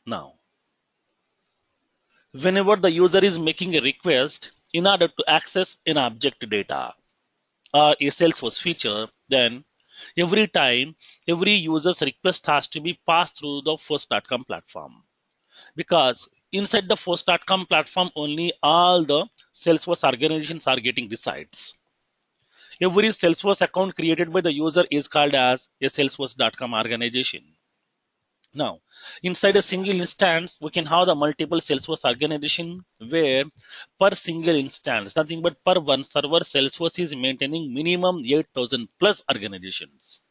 Now, whenever the user is making a request in order to access an object data or a Salesforce feature, then every time every user's request has to be passed through the Force.com platform, because inside the Force.com platform only all the Salesforce organizations are getting the sites. Every Salesforce account created by the user is called as a Salesforce.com organization. Now, inside a single instance, we can have the multiple Salesforce organization where per single instance, nothing but per one server, Salesforce is maintaining minimum 8,000 plus organizations.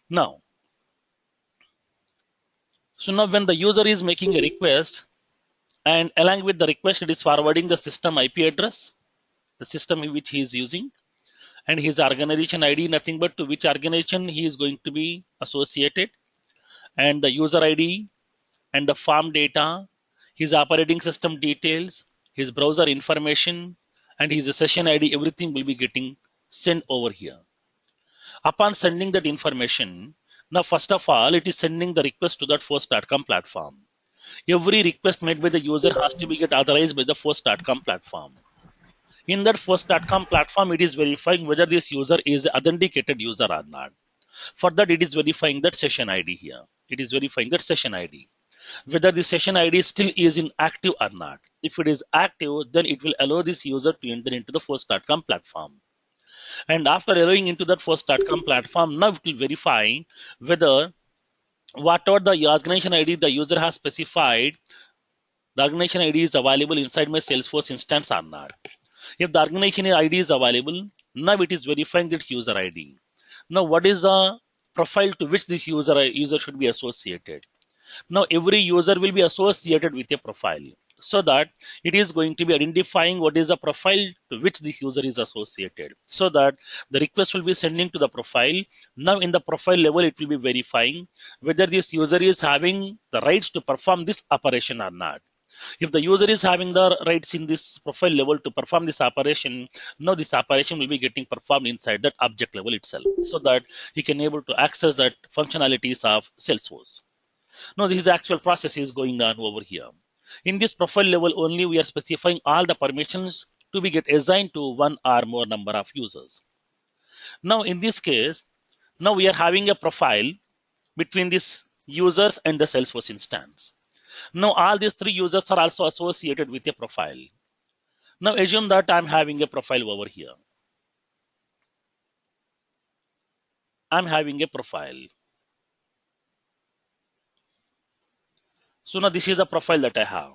Now, so now when the user is making a request and along with the request, it is forwarding the system IP address, the system in which he is using, and his organization ID, nothing but to which organization he is going to be associated, and the user ID and the farm data, his operating system details, his browser information, and his session ID, everything will be getting sent over here. Upon sending that information, now first of all, it is sending the request to that Force.com platform. Every request made by the user has to be get authorized by the Force.com platform. In that Force.com platform, it is verifying whether this user is authenticated user or not. For that, it is verifying that session ID here. It is verifying that session ID, whether the session ID still is in active or not. If it is active, then it will allow this user to enter into the Force.com platform. And after allowing into that Force.com platform, now it will verify whether whatever the organization ID the user has specified, the organization ID is available inside my Salesforce instance or not. If the organization ID is available, now it is verifying this user ID. Now, what is the profile to which this user should be associated? Now, every user will be associated with a profile, so that it is going to be identifying what is the profile to which this user is associated, so that the request will be sending to the profile. Now, in the profile level, it will be verifying whether this user is having the rights to perform this operation or not. If the user is having the rights in this profile level to perform this operation, now this operation will be getting performed inside that object level itself, so that he can able to access that functionalities of Salesforce. Now this actual process is going on over here. In this profile level only, we are specifying all the permissions to be get assigned to one or more number of users. Now in this case, now we are having a profile between these users and the Salesforce instance. Now all these three users are also associated with a profile. Now assume that I'm having a profile over here. I'm having a profile. So now this is a profile that I have.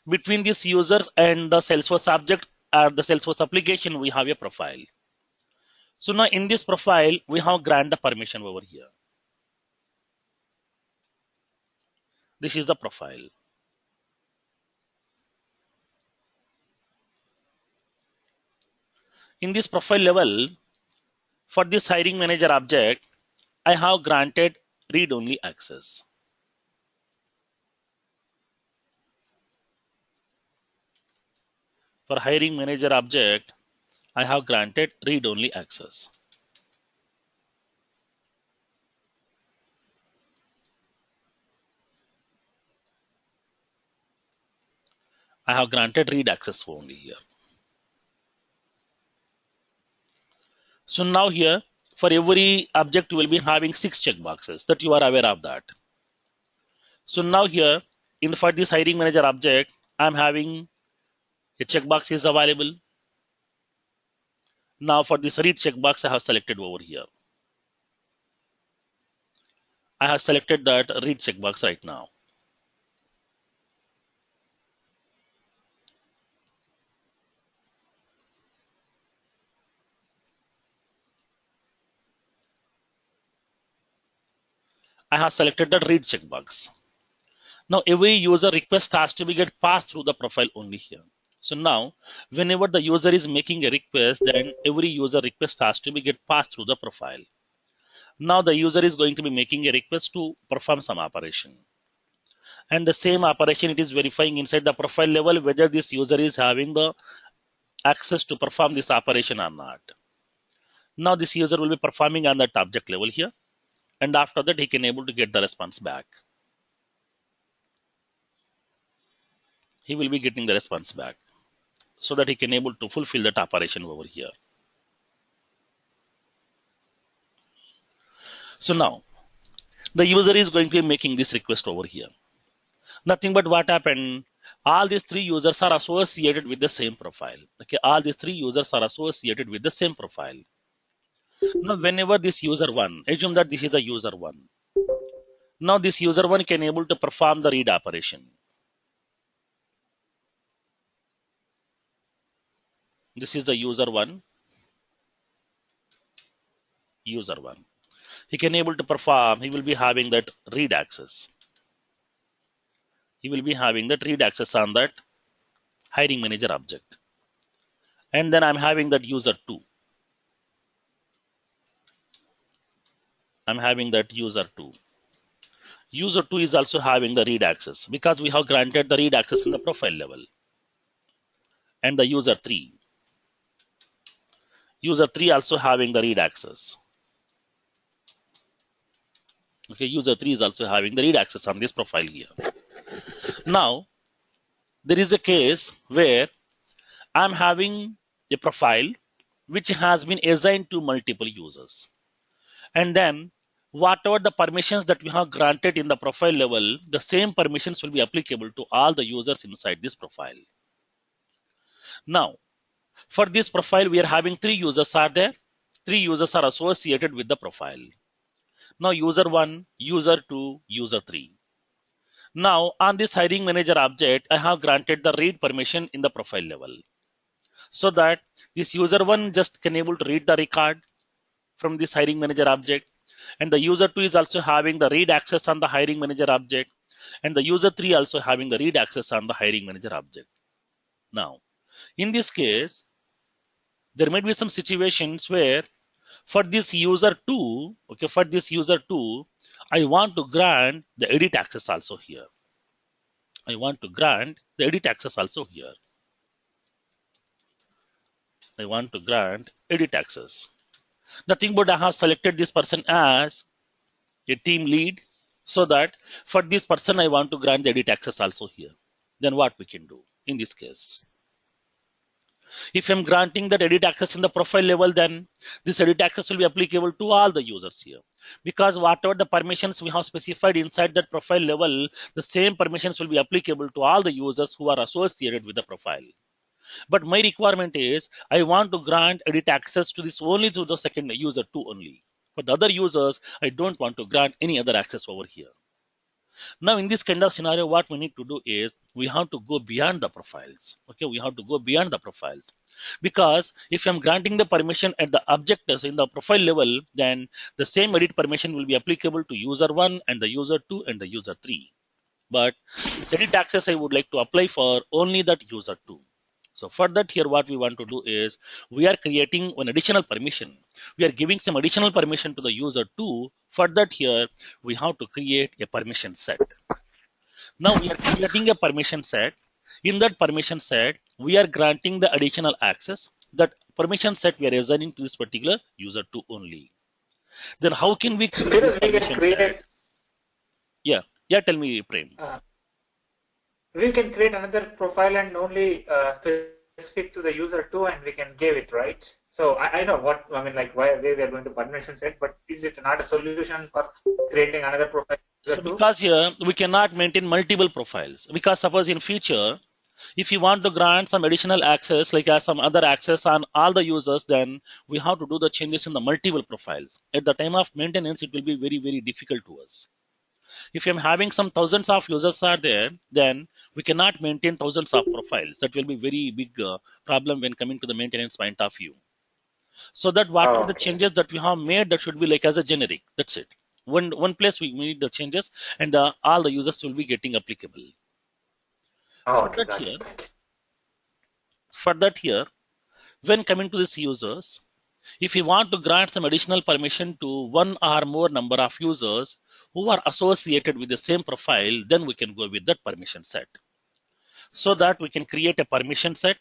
Between these users and the Salesforce object or the Salesforce application, we have a profile. So now in this profile, we have grant the permission over here. This is the profile. In this profile level, for this hiring manager object, I have granted read-only access. For hiring manager object, I have granted read-only access. I have granted read access only here. So now here, for every object, you will be having 6 checkboxes that you are aware of that. So now here, for this hiring manager object, I'm having a checkbox is available. Now for this read checkbox, I have selected over here. I have selected that read checkbox right now. I have selected the read checkbox. Now every user request has to be get passed through the profile only here. So now whenever the user is making a request, then every user request has to be get passed through the profile. Now the user is going to be making a request to perform some operation. And the same operation, it is verifying inside the profile level whether this user is having the access to perform this operation or not. Now this user will be performing on that object level here. And after that, he can able to get the response back. he will be getting the response back, so that he can able to fulfill that operation over here. So now the user is going to be making this request over here. Nothing but what happened, all these three users are associated with the same profile. Okay, all these three users are associated with the same profile. Now whenever this user one, assume that this is the user one. Now this user one can able to perform the read operation. This is the user one. User one. He can able to perform, he will be having that read access. He will be having that read access on that hiring manager object. And then I'm having that user 2. I'm having that user 2. User 2 is also having the read access because we have granted the read access in the profile level. And the user 3. User 3 also having the read access. Okay, user 3 is also having the read access on this profile here. Now, there is a case where I'm having a profile which has been assigned to multiple users. And then whatever the permissions that we have granted in the profile level, the same permissions will be applicable to all the users inside this profile. Now, for this profile, we are having 3 users are there. 3 users are associated with the profile. Now, user 1, user 2, user 3. Now, on this hiring manager object, I have granted the read permission in the profile level, so that this user 1 just can able to read the record from this hiring manager object, and the user 2 is also having the read access on the hiring manager object, and the user 3 also having the read access on the hiring manager object. Now, in this case, there might be some situations where for this user 2, okay, for this user 2, I want to grant the edit access also here. I want to grant the edit access also here. I want to grant edit access. Nothing but I have selected this person as a team lead, so that for this person I want to grant the edit access also here. Then what we can do in this case? If I'm granting that edit access in the profile level, then this edit access will be applicable to all the users here. Because whatever the permissions we have specified inside that profile level, the same permissions will be applicable to all the users who are associated with the profile. But my requirement is I want to grant edit access to this only to the second user 2 only. For the other users, I don't want to grant any other access over here. Now, in this kind of scenario, what we need to do is we have to go beyond the profiles. Okay, we have to go beyond the profiles, because if I'm granting the permission at the objectives in the profile level, then the same edit permission will be applicable to user 1 and the user 2 and the user 3. But this edit access I would like to apply for only that user 2. So for that, here what we want to do is we are creating one additional permission. We are giving some additional permission to the user 2. For that, here we have to create a permission set. Now we are creating a permission set. In that permission set, we are granting the additional access. That permission set we are assigning to this particular user 2 only. Then how can we create this permission set? Yeah, tell me, Prem. We can create another profile and only specific to the user 2, and we can give it, right? So I know what I mean, like why we are going to permission set, but is it not a solution for creating another profile? So because here we cannot maintain multiple profiles, because suppose in future, if you want to grant some additional access, like some other access on all the users, then we have to do the changes in the multiple profiles. At the time of maintenance, it will be very, very difficult to us. If I'm having some thousands of users are there, then we cannot maintain thousands of profiles. That will be very big problem when coming to the maintenance point of view. So that what are the changes that we have made, that should be like as a generic. That's it. One place we need the changes, and all the users will be getting applicable. For that here, when coming to these users, if we want to grant some additional permission to one or more number of users who are associated with the same profile, then we can go with that permission set. So that we can create a permission set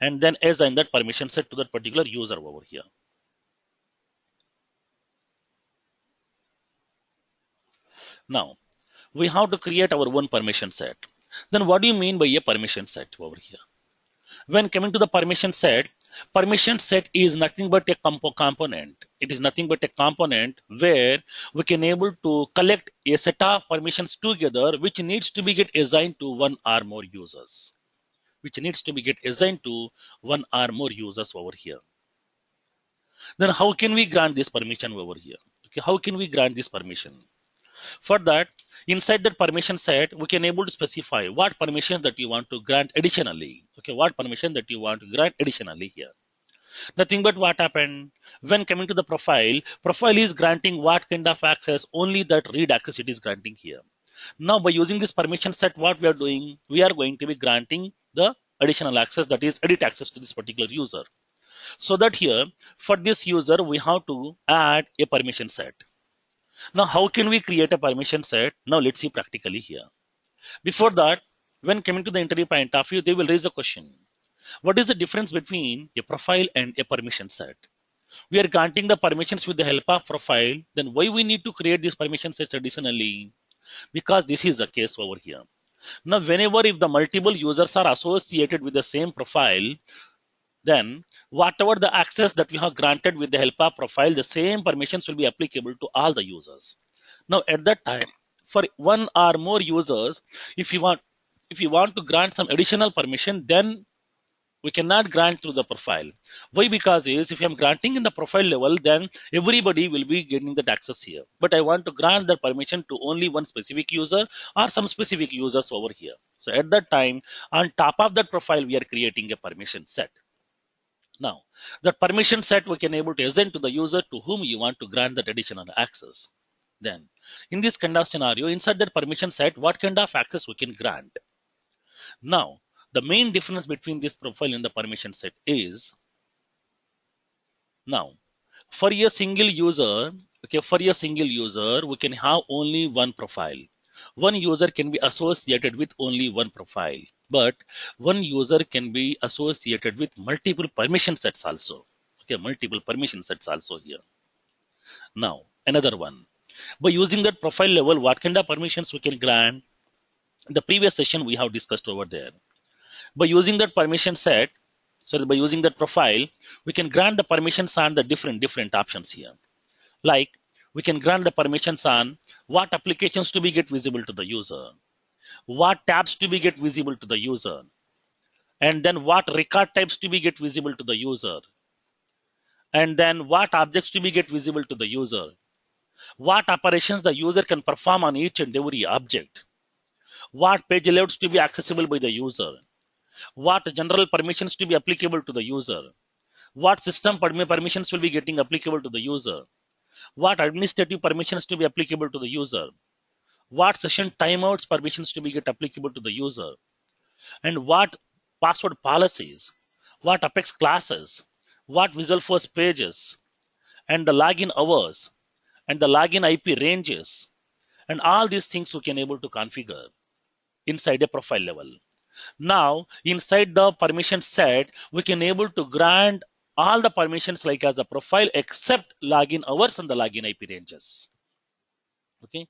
and then assign that permission set to that particular user over here. Now, we have to create our own permission set. Then what do you mean by a permission set over here? When coming to the permission set is nothing but a component. It is nothing but a component where we can able to collect a set of permissions together, which needs to be get assigned to one or more users. Which needs to be get assigned to one or more users over here. Then how can we grant this permission over here? Okay, how can we grant this permission? For that, inside that permission set, we can able to specify what permissions that you want to grant additionally. Okay, what permission that you want to grant additionally here. Nothing but what happened when coming to the profile is granting what kind of access? Only that read access it is granting here. Now by using this permission set, what we are doing, we are going to be granting the additional access, that is edit access to this particular user. So that here for this user we have to add a permission set. Now how can we create a permission set? Now let's see practically here. Before that, when coming to the interview point of view, they will raise a question. What is the difference between a profile and a permission set? We are granting the permissions with the help of profile. Then why we need to create these permission sets additionally? Because this is the case over here. Now whenever if the multiple users are associated with the same profile, then whatever the access that we have granted with the help of profile, the same permissions will be applicable to all the users. Now at that time, for one or more users, if you want to grant some additional permission, then we cannot grant through the profile. Why? Because if I'm granting in the profile level, then everybody will be getting that access here. But I want to grant that permission to only one specific user or some specific users over here. So at that time, on top of that profile, we are creating a permission set. Now, that permission set we can able to assign to the user to whom you want to grant that additional access. Then, in this kind of scenario, inside that permission set, what kind of access we can grant? Now, the main difference between this profile and the permission set is, now, for a single user, we can have only one profile. One user can be associated with only one profile, but one user can be associated with multiple permission sets also. Okay, multiple permission sets also here. Now, another one. By using that profile level, what kind of permissions we can grant? In the previous session, we have discussed over there. By using that permission set, by using that profile, we can grant the permissions on the different options here. Like, we can grant the permissions on what applications to be get visible to the user, what tabs to be get visible to the user, and then what record types to be get visible to the user, and then what objects to be get visible to the user, what operations the user can perform on each and every object, what page layouts to be accessible by the user, what general permissions to be applicable to the user, what system permissions will be getting applicable to the user, what administrative permissions to be applicable to the user, what session timeouts permissions to be get applicable to the user, and what password policies, what Apex classes, what Visualforce pages, and the login hours, and the login IP ranges, and all these things we can able to configure inside a profile level. Now, inside the permission set, we can able to grant all the permissions like as a profile except login hours and the login IP ranges. Okay,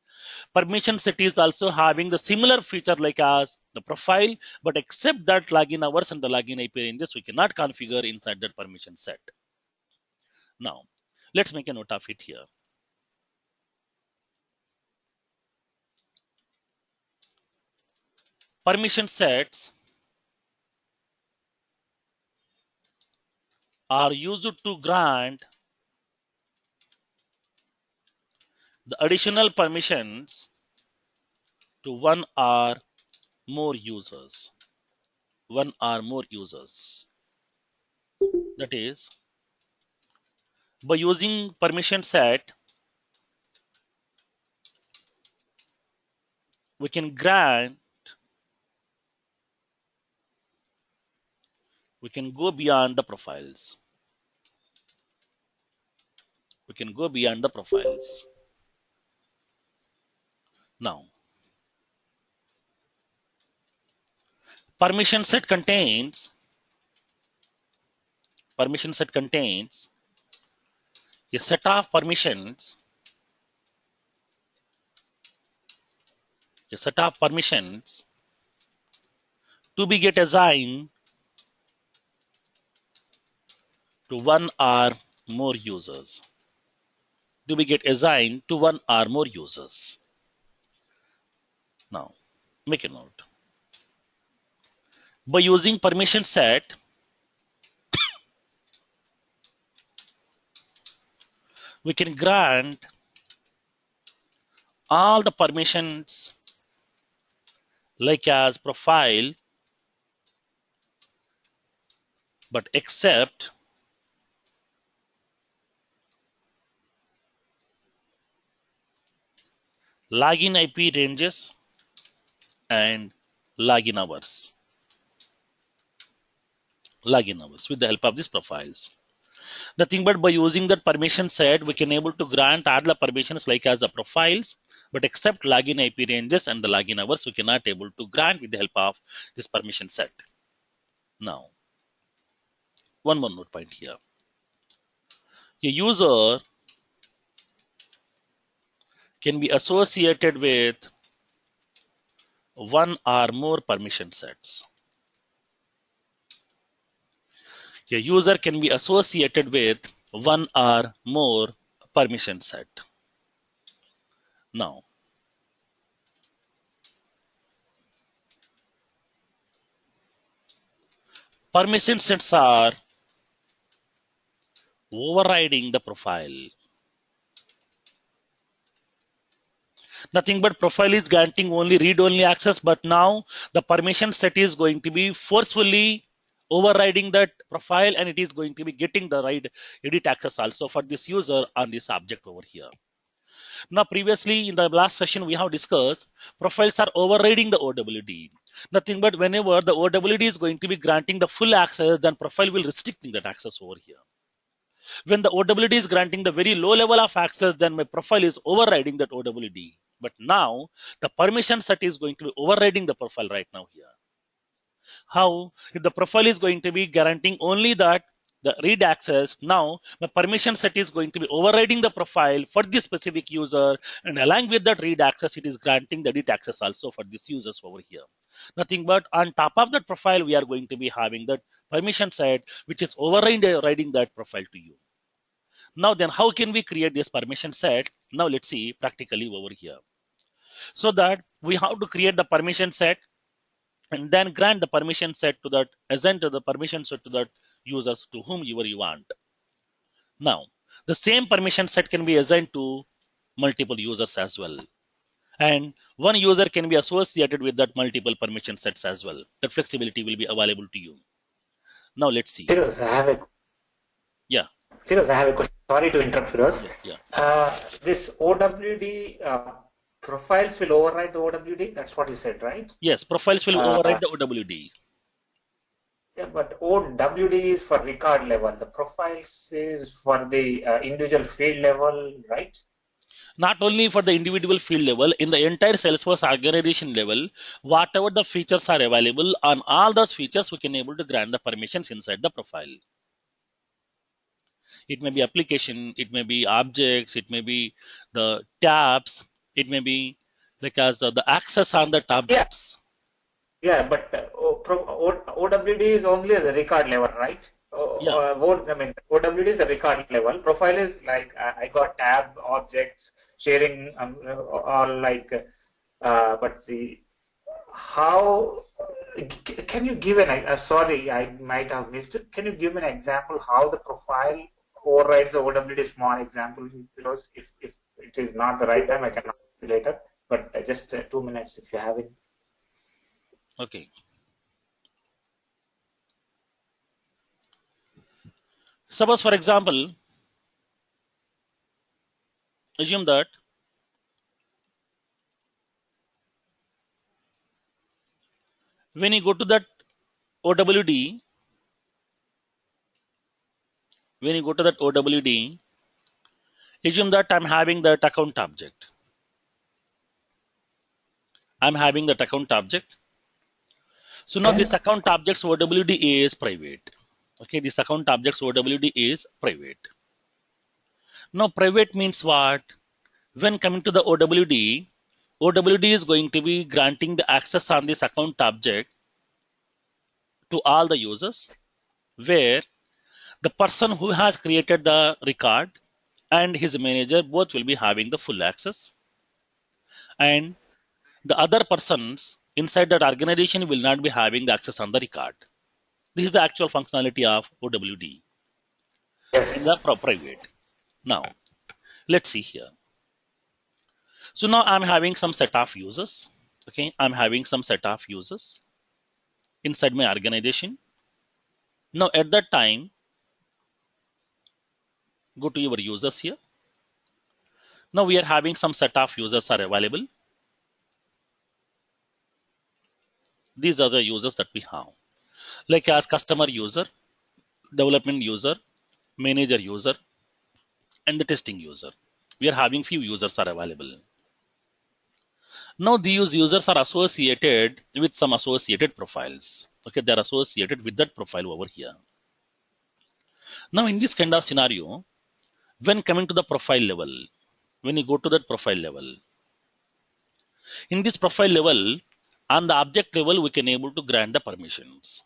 permission set is also having the similar feature like as the profile, but except that login hours and the login IP ranges, we cannot configure inside that permission set. Now, let's make a note of it here. Permission sets are used to grant the additional permissions to one or more users. One or more users. That is, by using permission set, we can go beyond the profiles. We can go beyond the profiles. Now, permission set contains a set of permissions a set of permissions to be get assigned to one or more users. To be get assigned to one or more users. Now, make a note. By using permission set, we can grant all the permissions like as profile, but except login IP ranges and login hours. Login hours with the help of these profiles. Nothing but by using that permission set, we can able to grant all the permissions like as the profiles, but except login IP ranges and the login hours, we cannot able to grant with the help of this permission set. Now, one more note point here. A user can be associated with one or more permission sets. A user can be associated with one or more permission set. Now, permission sets are overriding the profile. Nothing but profile is granting only read-only access, but now the permission set is going to be forcefully overriding that profile, and it is going to be getting the right edit access also for this user on this object over here. Now, previously in the last session, we have discussed profiles are overriding the OWD. Nothing but whenever the OWD is going to be granting the full access, then profile will restricting that access over here. When the OWD is granting the very low level of access, then my profile is overriding that OWD. But now the permission set is going to be overriding the profile right now here. How? If the profile is going to be guaranteeing only that the read access, now the permission set is going to be overriding the profile for this specific user, and along with that read access, it is granting the edit access also for these users over here. Nothing but on top of that profile, we are going to be having that permission set, which is overriding that profile to you. Now then, how can we create this permission set? Now let's see practically over here. So that we have to create the permission set and then grant the permission set to that, assign to the permission set to that users to whom you want. Now, the same permission set can be assigned to multiple users as well. And one user can be associated with that multiple permission sets as well. That flexibility will be available to you. Now let's see. Firoz, I have a question. Sorry to interrupt, Firoz. This OWD profiles will override the OWD. That's what you said, right? Yes, profiles will override the OWD. Yeah, but OWD is for record level. The profiles is for the individual field level, right? Not only for the individual field level, in the entire Salesforce organization level, whatever the features are available, on all those features, we can able to grant the permissions inside the profile. It may be application, it may be objects, it may be the tabs, it may be like as the access on the objects. Yeah, but OWD is only at the record level, right? OWD is a record level. Profile is like I got tab objects sharing all like, but the how can you give an? Sorry, I might have missed it. Can you give an example how the profile overrides the OWD? Small example, because if it is not the right time, I can later. But just 2 minutes if you have it. Okay. Suppose, for example, assume that when you go to that OWD, assume that I'm having that account object. So now this account object's OWD is private. Okay, this account object's OWD is private. Now private means what? When coming to the OWD OWD is going to be granting the access on this account object to all the users, where the person who has created the record and his manager both will be having the full access, and the other persons inside that organization will not be having the access on the record. This is the actual functionality of OWD in Yes. the private. Now, let's see here. So now I'm having some set of users. Okay, I'm having some set of users inside my organization. Now at that time, go to your users here. Now we are having some set of users are available. These are the users that we have, like as customer user, development user, manager user, and the testing user. We are having few users are available. Now these users are associated with some associated profiles. Okay, they're associated with that profile over here. Now in this kind of scenario, when coming to the profile level, when you go to that profile level, in this profile level, on the object level, we can able to grant the permissions.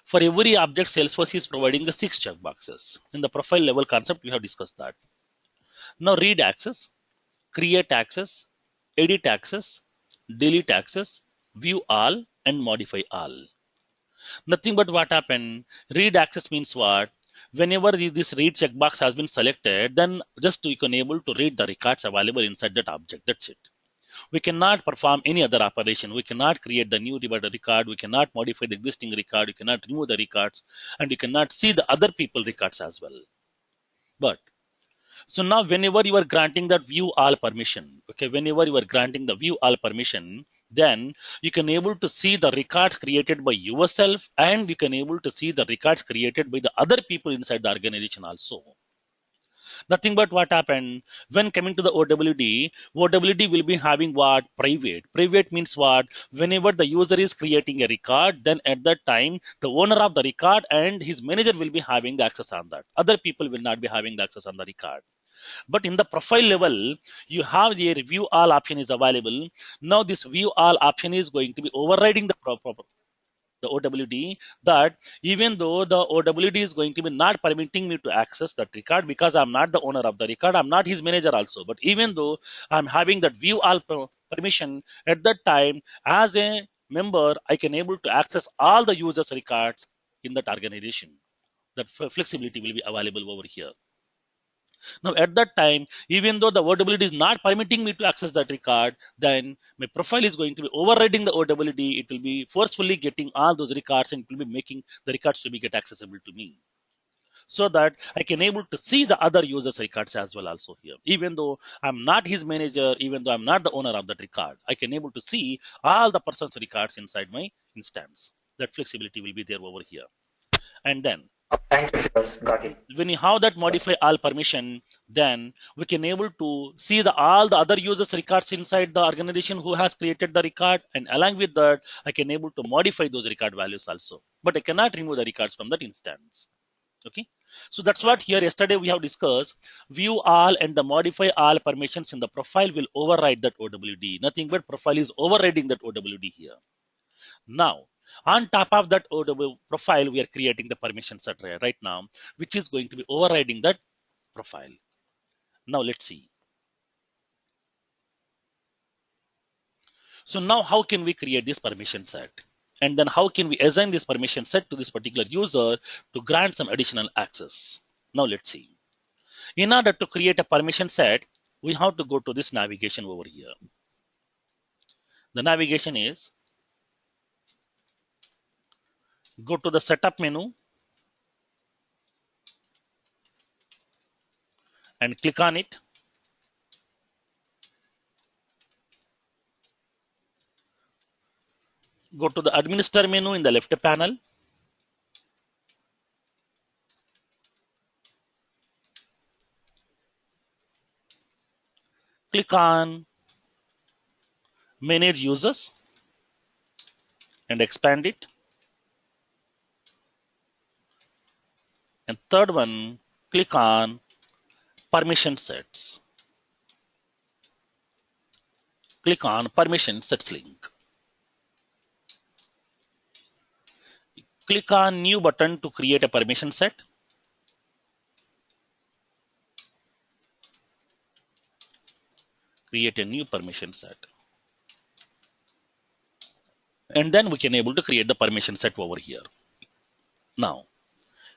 For every object, Salesforce is providing the 6 checkboxes. In the profile level concept, we have discussed that. Now read access, create access, edit access, delete access, view all, and modify all. Nothing but what happened, read access means what? Whenever this read checkbox has been selected, then just you can able to read the records available inside that object. That's it. We cannot perform any other operation. We cannot create the new record. We cannot modify the existing record. You cannot remove the records, and you cannot see the other people records as well. But so now whenever you are granting that view all permission, okay, whenever you are granting the view all permission, then you can able to see the records created by yourself, and you can able to see the records created by the other people inside the organization also. Nothing but what happened when coming to the OWD, OWD will be having what? Private. Private means what? Whenever the user is creating a record, then at that time, the owner of the record and his manager will be having the access on that. Other people will not be having the access on the record. But in the profile level, you have the view all option is available. Now this view all option is going to be overriding the OWD, that even though the OWD is going to be not permitting me to access that record because I'm not the owner of the record, I'm not his manager also. But even though I'm having that view all permission, at that time, as a member, I can able to access all the users' records in that organization. That flexibility will be available over here. Now, at that time, even though the OWD is not permitting me to access that record, then my profile is going to be overriding the OWD. It will be forcefully getting all those records and it will be making the records to be get accessible to me, so that I can able to see the other users' records as well also here. Even though I'm not his manager, even though I'm not the owner of that record, I can able to see all the person's records inside my instance. That flexibility will be there over here. And then Thank you, Shiraz. Got it. when you have that modify all permission, then we can able to see the all the other users records inside the organization who has created the record, and along with that I can able to modify those record values also, but I cannot remove the records from that instance. Okay, so that's what here yesterday we have discussed. View all and the modify all permissions in the profile will override that OWD. Nothing but profile is overriding that OWD here. Now, on top of that OW profile, we are creating the permission set right now, which is going to be overriding that profile. Now, let's see. So now how can we create this permission set? And then how can we assign this permission set to this particular user to grant some additional access? Now, let's see. In order to create a permission set, we have to go to this navigation over here. The navigation is go to the setup menu and click on it. Go to the administer menu in the left panel. Click on manage users and expand it. And third one, click on permission sets. click on permission sets link. Click on new button to create a permission set. Create a new permission set. And then we can able to create the permission set over here. Now,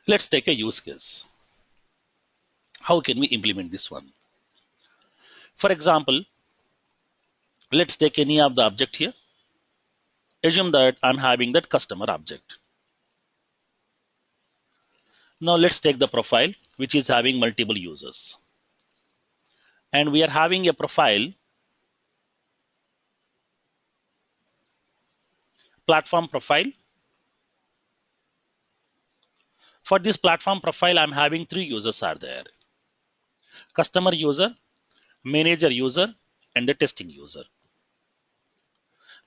let's take a use case. How can we implement this one? For example, let's take any of the object here. Assume that I'm having that customer object. Now let's take the profile, which is having multiple users. And we are having a profile, platform profile. For this platform profile, I'm having 3 users are there. Customer user, manager user, and the testing user.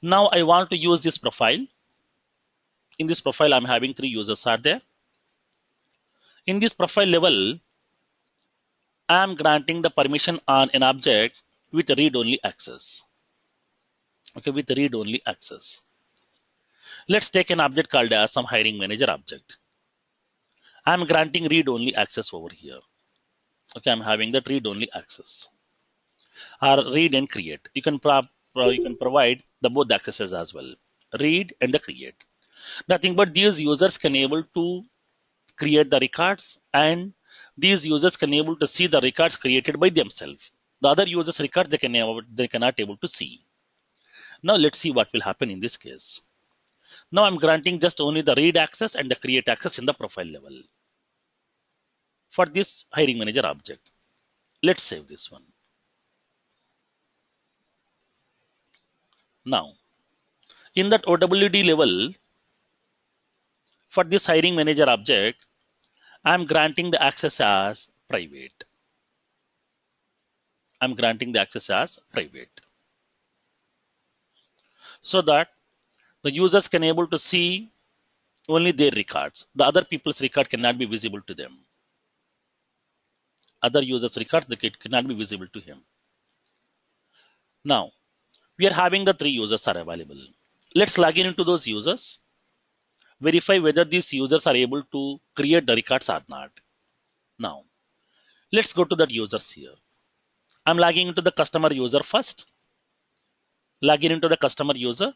Now I want to use this profile. In this profile, I'm having 3 users are there. In this profile level, I am granting the permission on an object with read-only access. Okay, with read-only access. Let's take an object called as some hiring manager object. I'm granting read-only access over here. Okay, I'm having that read-only access. Or read and create. You can provide the both accesses as well. Read and the create. Nothing but these users can able to create the records, and these users can able to see the records created by themselves. The other users' records they cannot able to see. Now let's see what will happen in this case. Now I'm granting just only the read access and the create access in the profile level for this hiring manager object. Let's save this one. Now, in that OWD level, for this hiring manager object, I'm granting the access as private. I'm granting the access as private, so that the users can able to see only their records. The other people's record cannot be visible to them. Other users' records they cannot be visible to him. Now, we are having the 3 users are available. Let's log in into those users. Verify whether these users are able to create the records or not. Now, let's go to that users here. I'm logging into the customer user first. Log in into the customer user.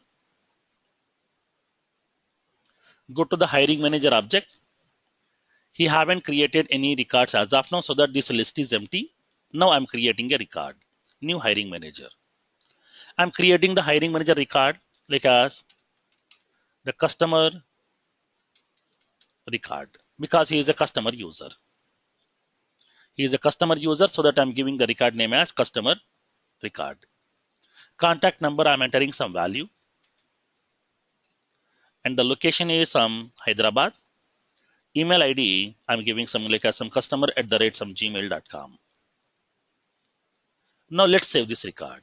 Go to the hiring manager object. He haven't created any records as of now, so that this list is empty. Now I'm creating a record. New hiring manager. I'm creating the hiring manager record like as the customer record, because he is a customer user. He is a customer user, so that I'm giving the record name as customer record. Contact number, I'm entering some value. And the location is Hyderabad. Email ID, I'm giving some like as some customer@gmail.com. Now let's save this record.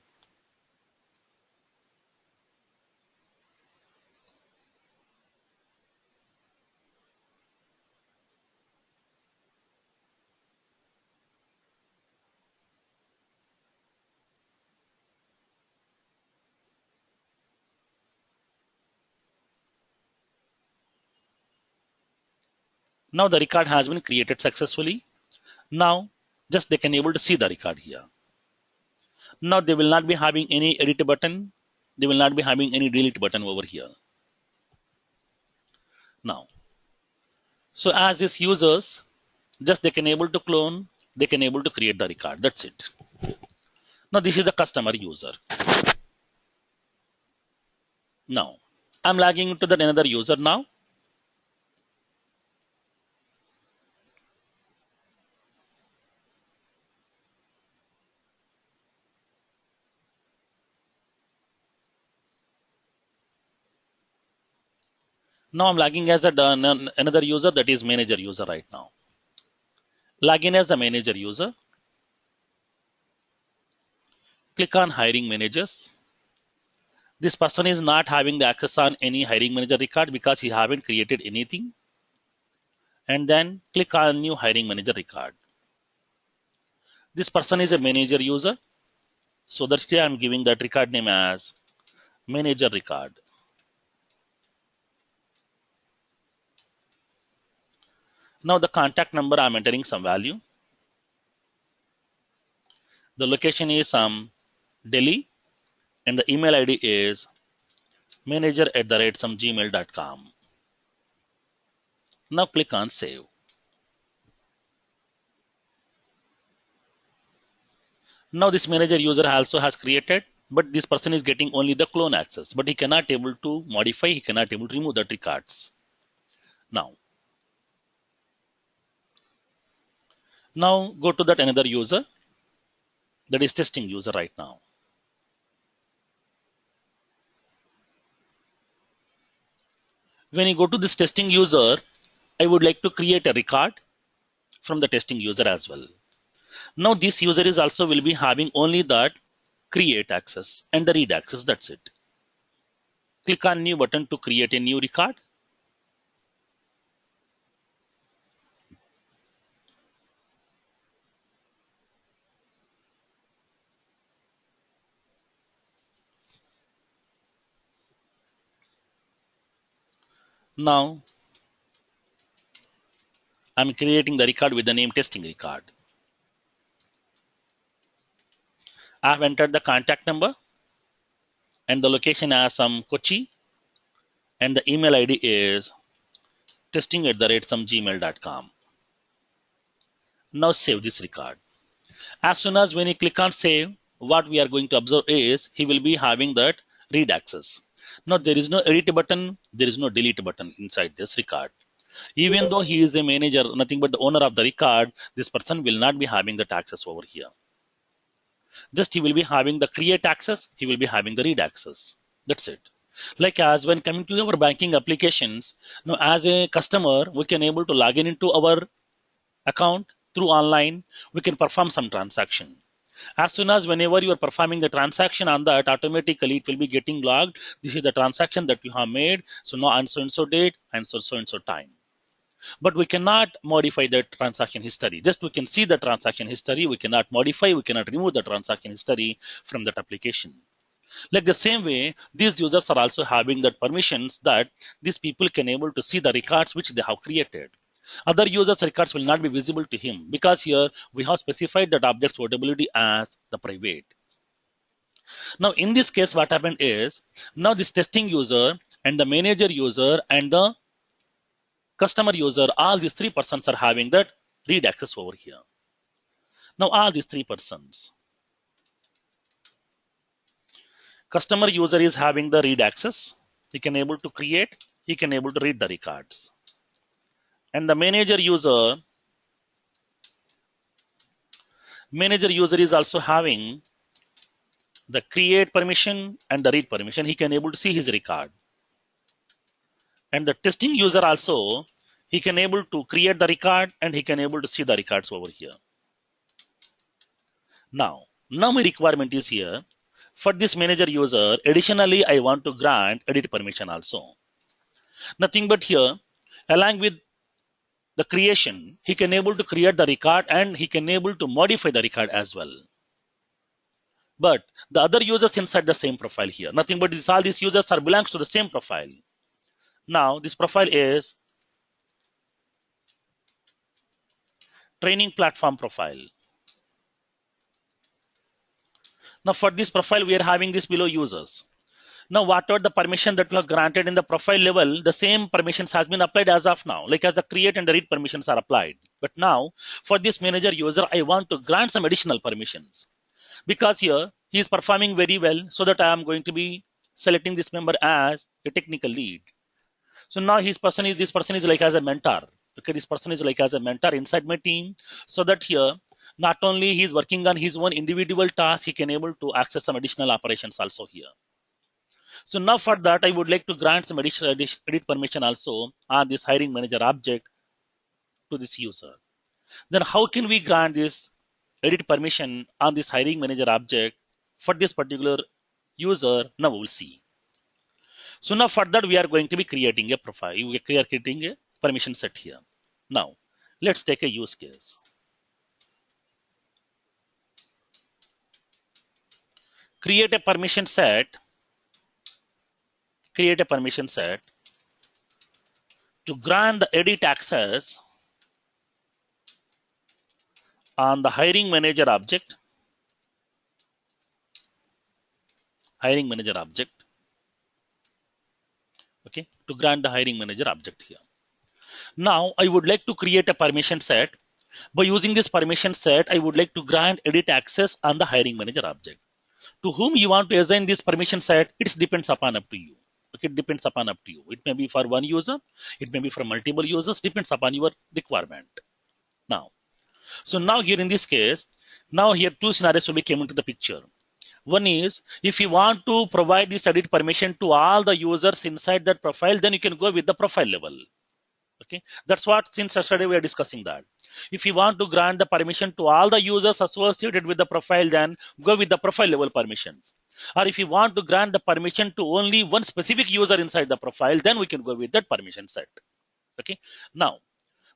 Now the record has been created successfully. Now just they can able to see the record here. Now they will not be having any edit button. They will not be having any delete button over here. Now, so as these users, just they can able to clone, they can able to create the record. That's it. Now this is the customer user. Now I'm logging into that another user now. Now I'm logging as another user, that is manager user right now. Log in as the manager user. Click on hiring managers. This person is not having the access on any hiring manager record because he haven't created anything. And then click on new hiring manager record. This person is a manager user. So that's here I'm giving that record name as manager record. Now the contact number, I'm entering some value. The location is Delhi, and the email ID is manager@some gmail.com. Now click on save. Now this manager user also has created, but this person is getting only the clone access, but he cannot able to modify, he cannot able to remove the records. Now go to that another user, that is testing user right now. When you go to this testing user, I would like to create a record from the testing user as well. Now this user is also will be having only that create access and the read access, that's it. Click on new button to create a new record. Now I'm creating the record with the name testing record. I have entered the contact number and the location as Kochi, and the email ID is testing@some gmail.com. Now save this record. As soon as when you click on save, what we are going to observe is he will be having that read access. Now there is no edit button, there is no delete button inside this record. Even though he is a manager, nothing but the owner of the record, this person will not be having that access over here. Just he will be having the create access, he will be having the read access. That's it. Like as when coming to our banking applications, now as a customer, we can able to log in into our account through online, we can perform some transaction. As soon as whenever you are performing the transaction on that, automatically it will be getting logged. This is the transaction that you have made. So now on so and so date and so and so time. But we cannot modify the transaction history. Just we can see the transaction history. We cannot modify, we cannot remove the transaction history from that application. Like the same way, these users are also having that permissions that these people can able to see the records which they have created. Other users' records will not be visible to him because here we have specified that object's portability as the private. Now in this case, what happened is, now this testing user and the manager user and the customer user, all these three persons are having that read access over here. Now all these three persons. Customer user is having the read access. He can able to create, he can able to read the records. And the manager user is also having the create permission and the read permission. He can able to see his record. And the testing user also, he can able to create the record and he can able to see the records over here. Now my requirement is here. For this manager user, additionally, I want to grant edit permission also. Nothing but here, along with the creation, he can able to create the record and he can able to modify the record as well. But the other users inside the same profile here, nothing but all these users are belongs to the same profile. Now this profile is training platform profile. Now for this profile, we are having this below users. Now whatever the permission that we have granted in the profile level, the same permissions has been applied as of now, like as the create and the read permissions are applied. But now for this manager user, I want to grant some additional permissions because here he is performing very well, so that I am going to be selecting this member as a technical lead. So now this person is like as a mentor. Okay, this person is like as a mentor inside my team, so that here not only he is working on his own individual task, he can able to access some additional operations also here. So now for that, I would like to grant some additional edit permission also on this hiring manager object to this user. Then how can we grant this edit permission on this hiring manager object for this particular user? Now we'll see. So now for that, we are going to be creating a profile. We are creating a permission set here. Now let's take a use case. create a permission set, to grant the edit access on the hiring manager object, okay, to grant the hiring manager object here. Now I would like to create a permission set. By using this permission set, I would like to grant edit access on the hiring manager object. To whom you want to assign this permission set, it depends upon up to you. Okay, it depends upon up to you. It may be for one user, it may be for multiple users, depends upon your requirement. Now, so now here in this case, now here two scenarios will be came into the picture. One is if you want to provide this edit permission to all the users inside that profile, then you can go with the profile level. Okay, that's what since yesterday we are discussing that. If you want to grant the permission to all the users associated with the profile, then go with the profile level permissions. Or if you want to grant the permission to only one specific user inside the profile, then we can go with that permission set. Okay, now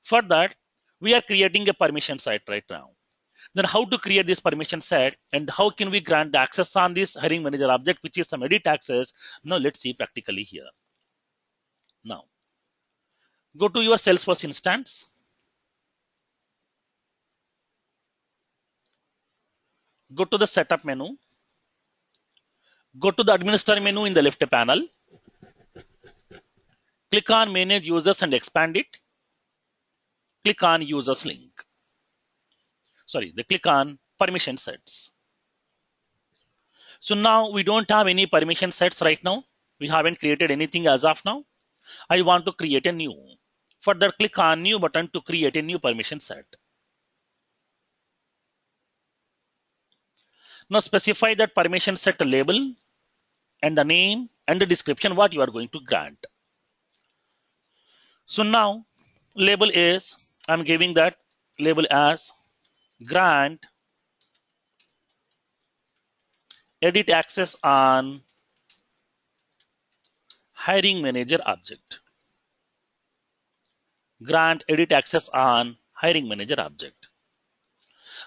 for that we are creating a permission set right now. Then how to create this permission set and how can we grant the access on this hiring manager object, which is some edit access. Now let's see practically here. Now go to your Salesforce instance. Go to the setup menu. Go to the administrator menu in the left panel. Click on manage users and expand it. Click on users link. Click on permission sets. So now we don't have any permission sets right now. We haven't created anything as of now. I want to create a new. For that, click on new button to create a new permission set. Now specify that permission set label and the name and the description what you are going to grant. So now label is, I'm giving that label as grant edit access on hiring manager object. Grant edit access on hiring manager object.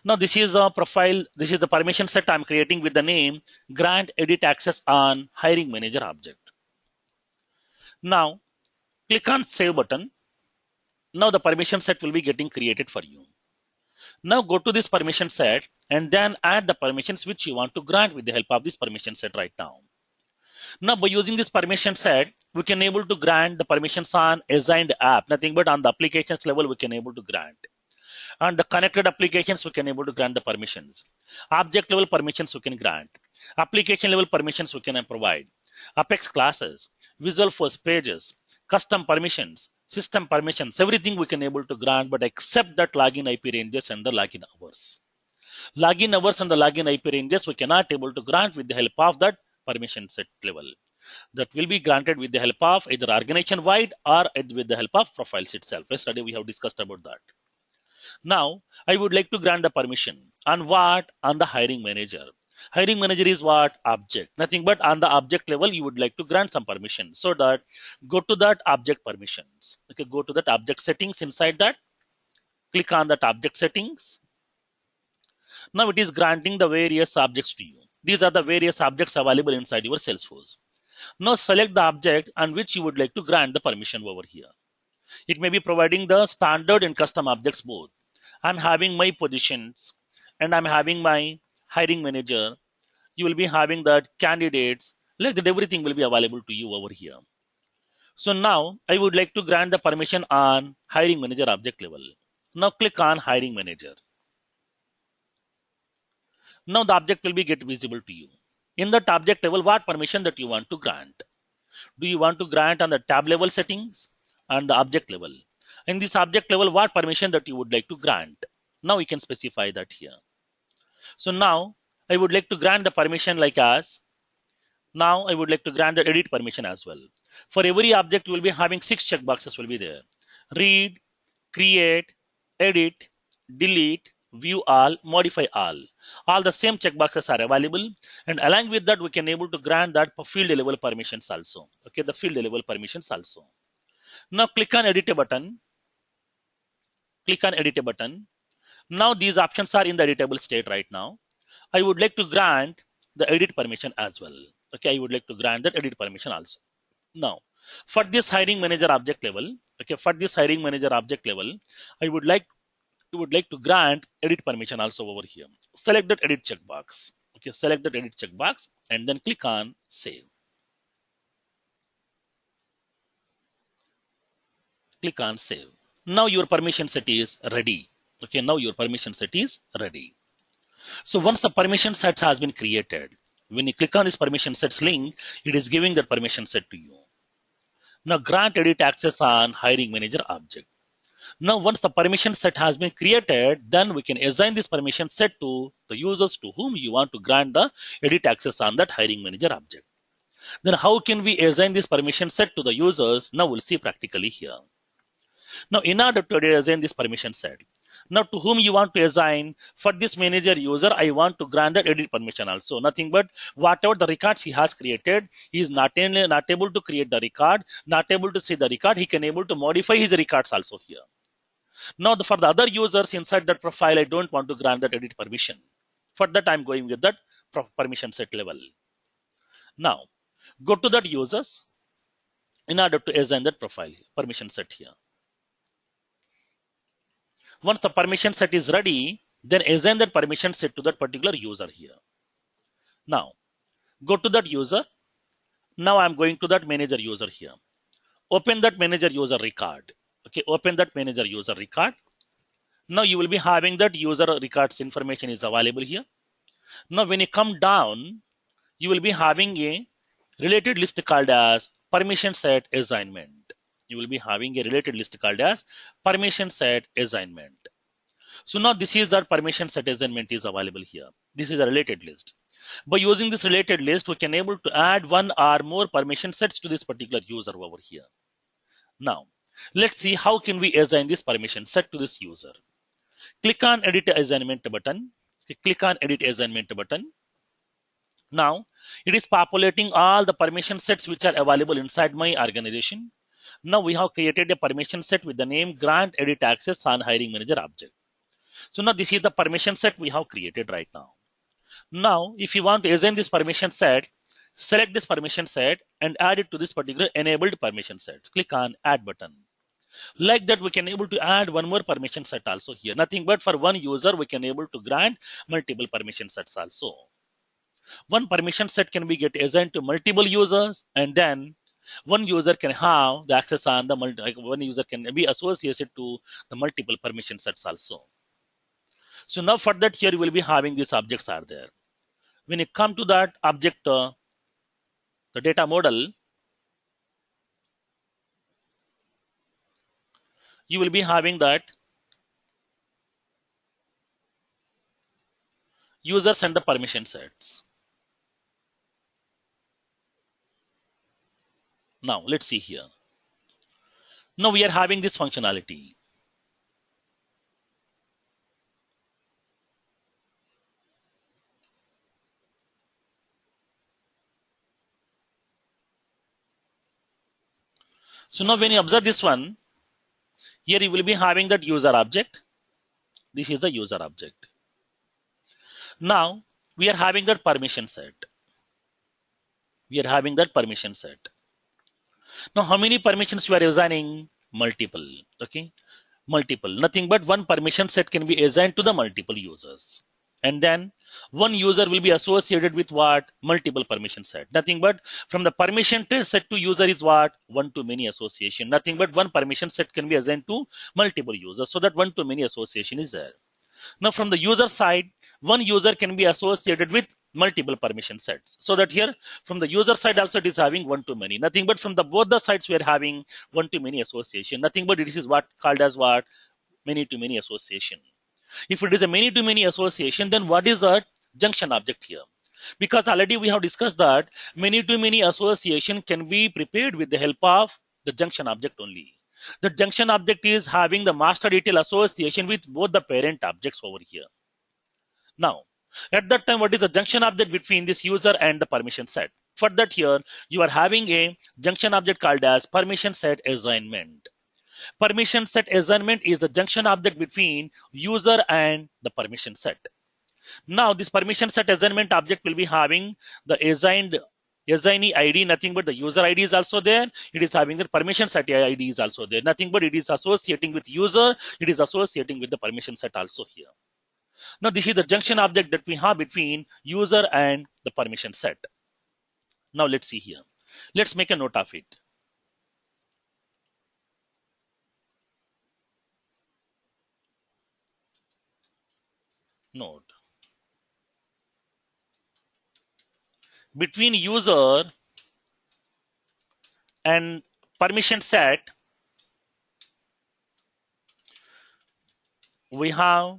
Now this is a profile, this is the permission set I'm creating with the name grant edit access on hiring manager object. Now click on save button. Now the permission set will be getting created for you. Now go to this permission set and then add the permissions which you want to grant with the help of this permission set right now. Now by using this permission set, we can able to grant the permissions on assigned app, nothing but on the applications level we can able to grant. And the connected applications we can able to grant the permissions. Object level permissions we can grant. Application level permissions we can provide. Apex classes, Visual Force pages, custom permissions, system permissions, everything we can able to grant, but except that login IP ranges and the login hours. Login hours and the login IP ranges we cannot able to grant with the help of that permission set level. That will be granted with the help of either organization wide or with the help of profiles itself. Yesterday we have discussed about that. Now I would like to grant the permission on what? On the hiring manager. Hiring manager is what? Object. Nothing but on the object level you would like to grant some permission. So that go to that object permissions. Okay, go to that object settings. Inside that, click on that object settings. Now it is granting the various objects to you. These are the various objects available inside your Salesforce. Now select the object on which you would like to grant the permission over here. It may be providing the standard and custom objects both. I'm having my positions and I'm having my hiring manager. You will be having that candidates, like that everything will be available to you over here. So now I would like to grant the permission on hiring manager object level. Now click on hiring manager. Now the object will be get visible to you. In that object level, what permission that you want to grant? Do you want to grant on the tab level settings and the object level? In this object level, what permission that you would like to grant? Now we can specify that here. So now I would like to grant the permission like as. Now I would like to grant the edit permission as well. For every object, we will be having 6 checkboxes will be there. Read, create, edit, delete, view all, modify all. All the same checkboxes are available, and along with that we can able to grant that field level permissions also. Okay, the field level permissions also. Now click on edit a button. Click on edit a button. Now these options are in the editable state right now. I would like to grant the edit permission as well. Okay, I would like to grant that edit permission also. Now, for this hiring manager object level, okay, for this hiring manager object level, I would like to grant edit permission also over here. Select that edit checkbox. Okay, select that edit checkbox and then click on save. Click on save. Now your permission set is ready. Okay, now your permission set is ready. So once the permission set has been created, when you click on this permission sets link, it is giving that permission set to you. Now grant edit access on hiring manager object. Now once the permission set has been created, then we can assign this permission set to the users to whom you want to grant the edit access on that hiring manager object. Then how can we assign this permission set to the users? Now we'll see practically here. Now in order to assign this permission set, now to whom you want to assign, for this manager user, I want to grant that edit permission also. Nothing but whatever the records he has created, he is not able to create the record, not able to see the record, he can able to modify his records also here. Now for the other users inside that profile, I don't want to grant that edit permission. For that, I'm going with that permission set level. Now go to that users in order to assign that profile permission set here. Once the permission set is ready, then assign that permission set to that particular user here. Now go to that user. Now I'm going to that manager user here. Open that manager user record. Okay, open that manager user record. Now you will be having that user records information is available here. Now when you come down, you will be having a related list called as permission set assignment. You will be having a related list called as permission set assignment. So now this is that permission set assignment is available here. This is a related list. By using this related list, we can able to add one or more permission sets to this particular user over here. Now let's see how can we assign this permission set to this user. Click on edit assignment button. Click on edit assignment button. Now it is populating all the permission sets which are available inside my organization. Now we have created a permission set with the name grant edit access on hiring manager object. So now this is the permission set we have created right now. Now if you want to assign this permission set, select this permission set and add it to this particular enabled permission sets. Click on add button. Like that we can able to add one more permission set also here. Nothing but for one user we can able to grant multiple permission sets also. One permission set can be get assigned to multiple users, and then one user can have the access on the one user can be associated to the multiple permission sets also. So now for that here you will be having these objects are there. When you come to that object, the data model, you will be having that users and the permission sets. Now let's see here. Now we are having this functionality. So now when you observe this one, here you will be having that user object. This is the user object. Now we are having that permission set. We are having that permission set. Now how many permissions you are assigning? Multiple. Okay, multiple. Nothing but one permission set can be assigned to the multiple users. And then one user will be associated with what? Multiple permission set. Nothing but from the permission set to user is what? One-to-many association. Nothing but one permission set can be assigned to multiple users. So that one-to-many association is there. Now from the user side, one user can be associated with multiple permission sets. So that here from the user side also it is having one-to-many. Nothing but from the both the sides we are having one-to-many association. Nothing but this is what called as what? Many-to-many association. If it is a many-to-many association, then what is that junction object here? Because already we have discussed that many-to-many association can be prepared with the help of the junction object only. The junction object is having the master detail association with both the parent objects over here. Now, at that time, what is the junction object between this user and the permission set? For that here, you are having a junction object called as permission set assignment. Permission set assignment is the junction object between user and the permission set. Now this permission set assignment object will be having the assignee ID, nothing but the user ID is also there. It is having the permission set ID is also there, nothing but it is associating with user, it is associating with the permission set also here. Now this is the junction object that we have between user and the permission set. Now let's see here. Let's make a note of it. Note. Between user and permission set, we have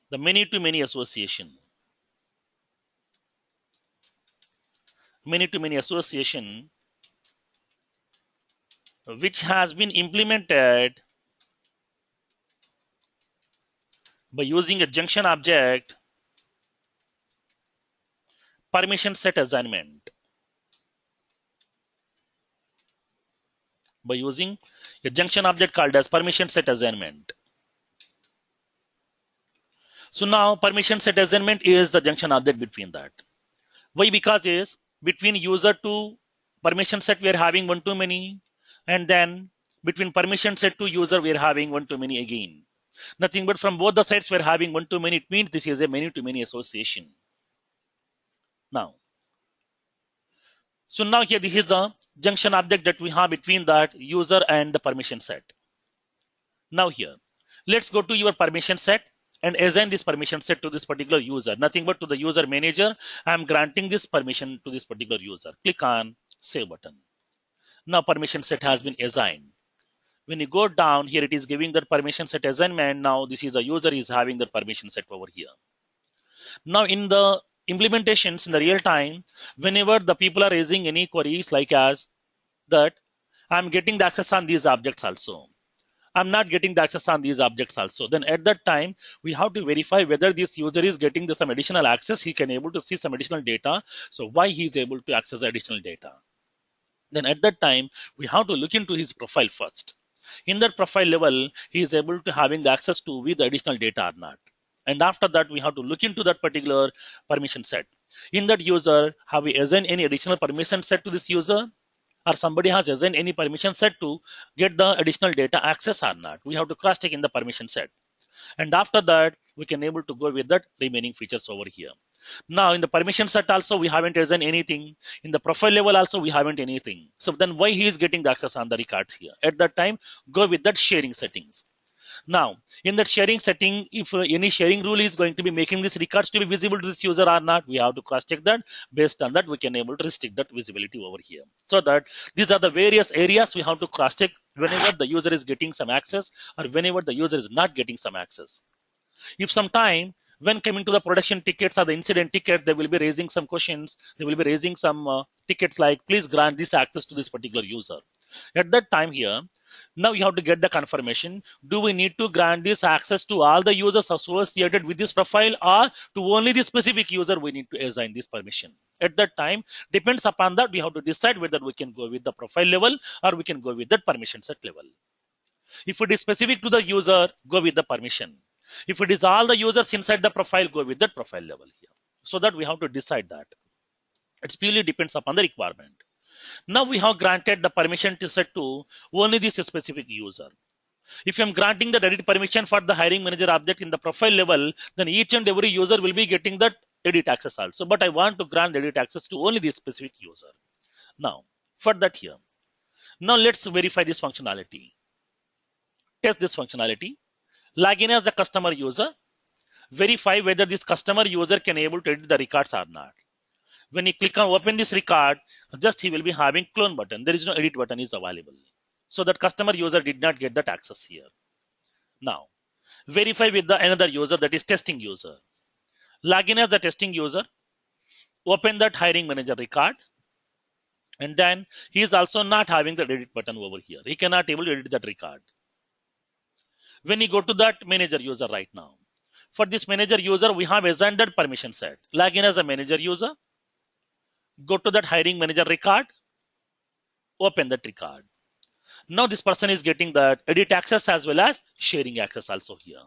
the many-to-many association. Many-to-many association which has been implemented by using a junction object permission set assignment. By using a junction object called as permission set assignment. So now permission set assignment is the junction object between that. Why? Because is between user to permission set we are having one to many, and then between permission set to user we are having one to many again. Nothing but from both the sides we are having one to many. It means this is a many to many association. Now, so now here this is the junction object that we have between that user and the permission set. Now here, let's go to your permission set and assign this permission set to this particular user. Nothing but to the user manager. I am granting this permission to this particular user. Click on save button. Now permission set has been assigned. When you go down here, it is giving that permission set assignment. Now this is the user is having the permission set over here. Now in the implementations in the real time, whenever the people are raising any queries like as that, I'm getting the access on these objects also. I'm not getting the access on these objects also. Then at that time, we have to verify whether this user is getting some additional access. He can able to see some additional data. So why he is able to access additional data? Then at that time, we have to look into his profile first. In that profile level, he is able to having the access to with the additional data or not. And after that, we have to look into that particular permission set. In that user, have we assigned any additional permission set to this user? Or somebody has assigned any permission set to get the additional data access or not? We have to cross check in the permission set. And after that, we can able to go with that remaining features over here. Now in the permission set also, we haven't assigned anything. In the profile level also, we haven't anything. So then why he is getting the access on the records here? At that time, go with that sharing settings. Now, in that sharing setting, if any sharing rule is going to be making these records to be visible to this user or not, we have to cross check that. Based on that, we can able to restrict that visibility over here. So that these are the various areas we have to cross check whenever the user is getting some access or whenever the user is not getting some access. If sometime when coming to the production tickets or the incident ticket, they will be raising some questions. They will be raising some tickets like, please grant this access to this particular user. At that time here, now you have to get the confirmation. Do we need to grant this access to all the users associated with this profile, or to only the specific user we need to assign this permission? At that time, depends upon that, we have to decide whether we can go with the profile level or we can go with that permission set level. If it is specific to the user, go with the permission. If it is all the users inside the profile, go with that profile level here. So that we have to decide that. It purely depends upon the requirement. Now we have granted the permission to set to only this specific user. If I'm granting the edit permission for the hiring manager object in the profile level, then each and every user will be getting that edit access also. But I want to grant edit access to only this specific user. Now, for that here. Now let's verify this functionality. Test this functionality. Log in as the customer user. Verify whether this customer user can able to edit the records or not. When you click on open this record, just he will be having clone button. There is no edit button is available. So that customer user did not get that access here. Now, verify with the another user, that is testing user. Log in as the testing user. Open that hiring manager record. And then he is also not having the edit button over here. He cannot able to edit that record. When you go to that manager user right now, for this manager user, we have assigned that permission set. Log in as a manager user. Go to that hiring manager record. Open that record. Now this person is getting that edit access as well as sharing access also here.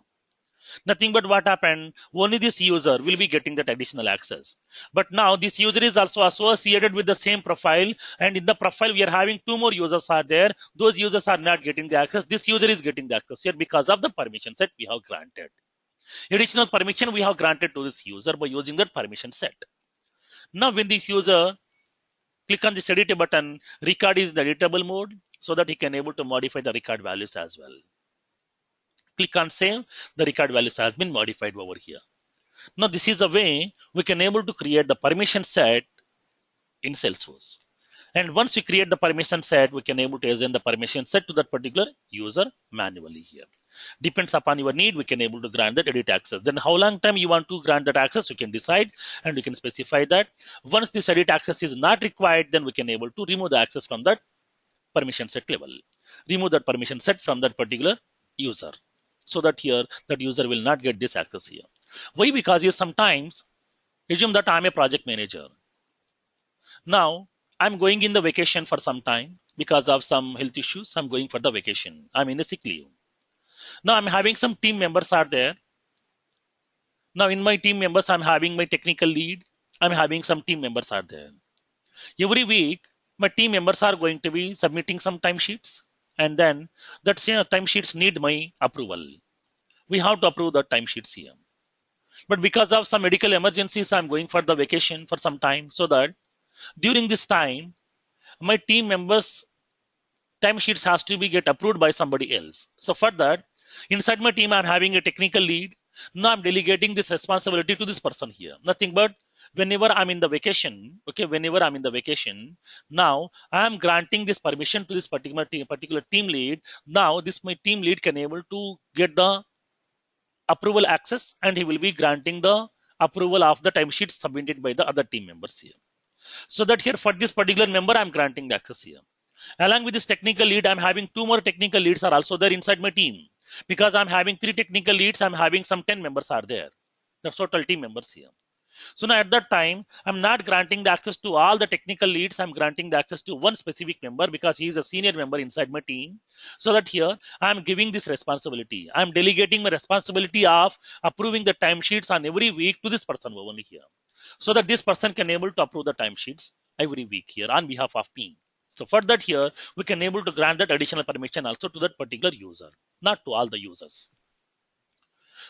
Nothing but what happened, only this user will be getting that additional access. But now this user is also associated with the same profile, and in the profile we are having two more users are there. Those users are not getting the access. This user is getting the access here because of the permission set we have granted. Additional permission we have granted to this user by using that permission set. Now when this user click on this edit button, record is the editable mode, so that he can able to modify the record values as well. Click on save, the record values has been modified over here. Now this is a way we can able to create the permission set in Salesforce. And once we create the permission set, we can able to assign the permission set to that particular user manually here. Depends upon your need, we can able to grant that edit access. Then how long time you want to grant that access, you can decide, and we can specify that. Once this edit access is not required, then we can able to remove the access from that permission set level. Remove that permission set from that particular user, so that here that user will not get this access here. Why? Because you sometimes assume that I'm a project manager. Now I'm going in the vacation for some time because of some health issues. I'm going for the vacation. I'm in a sick leave. Now I'm having some team members are there. Now in my team members, I'm having my technical lead. I'm having some team members are there. Every week, my team members are going to be submitting some timesheets, and then that timesheets need my approval. We have to approve the timesheets here. But because of some medical emergencies, I'm going for the vacation for some time, so that during this time, my team members' timesheets has to be get approved by somebody else. So for that, inside my team, I'm having a technical lead. Now I'm delegating this responsibility to this person here. Nothing but whenever I'm in the vacation, okay, whenever I'm in the vacation, now I'm granting this permission to this particular team lead. Now this my team lead can able to get the approval access, and he will be granting the approval of the timesheet submitted by the other team members here. So that here for this particular member, I'm granting the access here. Along with this technical lead, I'm having two more technical leads are also there inside my team. Because I'm having 3 technical leads, I'm having some 10 members are there. That's total team members here. So now at that time, I'm not granting the access to all the technical leads. I'm granting the access to one specific member because he is a senior member inside my team. So that here, I'm giving this responsibility. I'm delegating my responsibility of approving the timesheets on every week to this person only here. So that this person can able to approve the timesheets every week here on behalf of me. So for that here, we can able to grant that additional permission also to that particular user, not to all the users.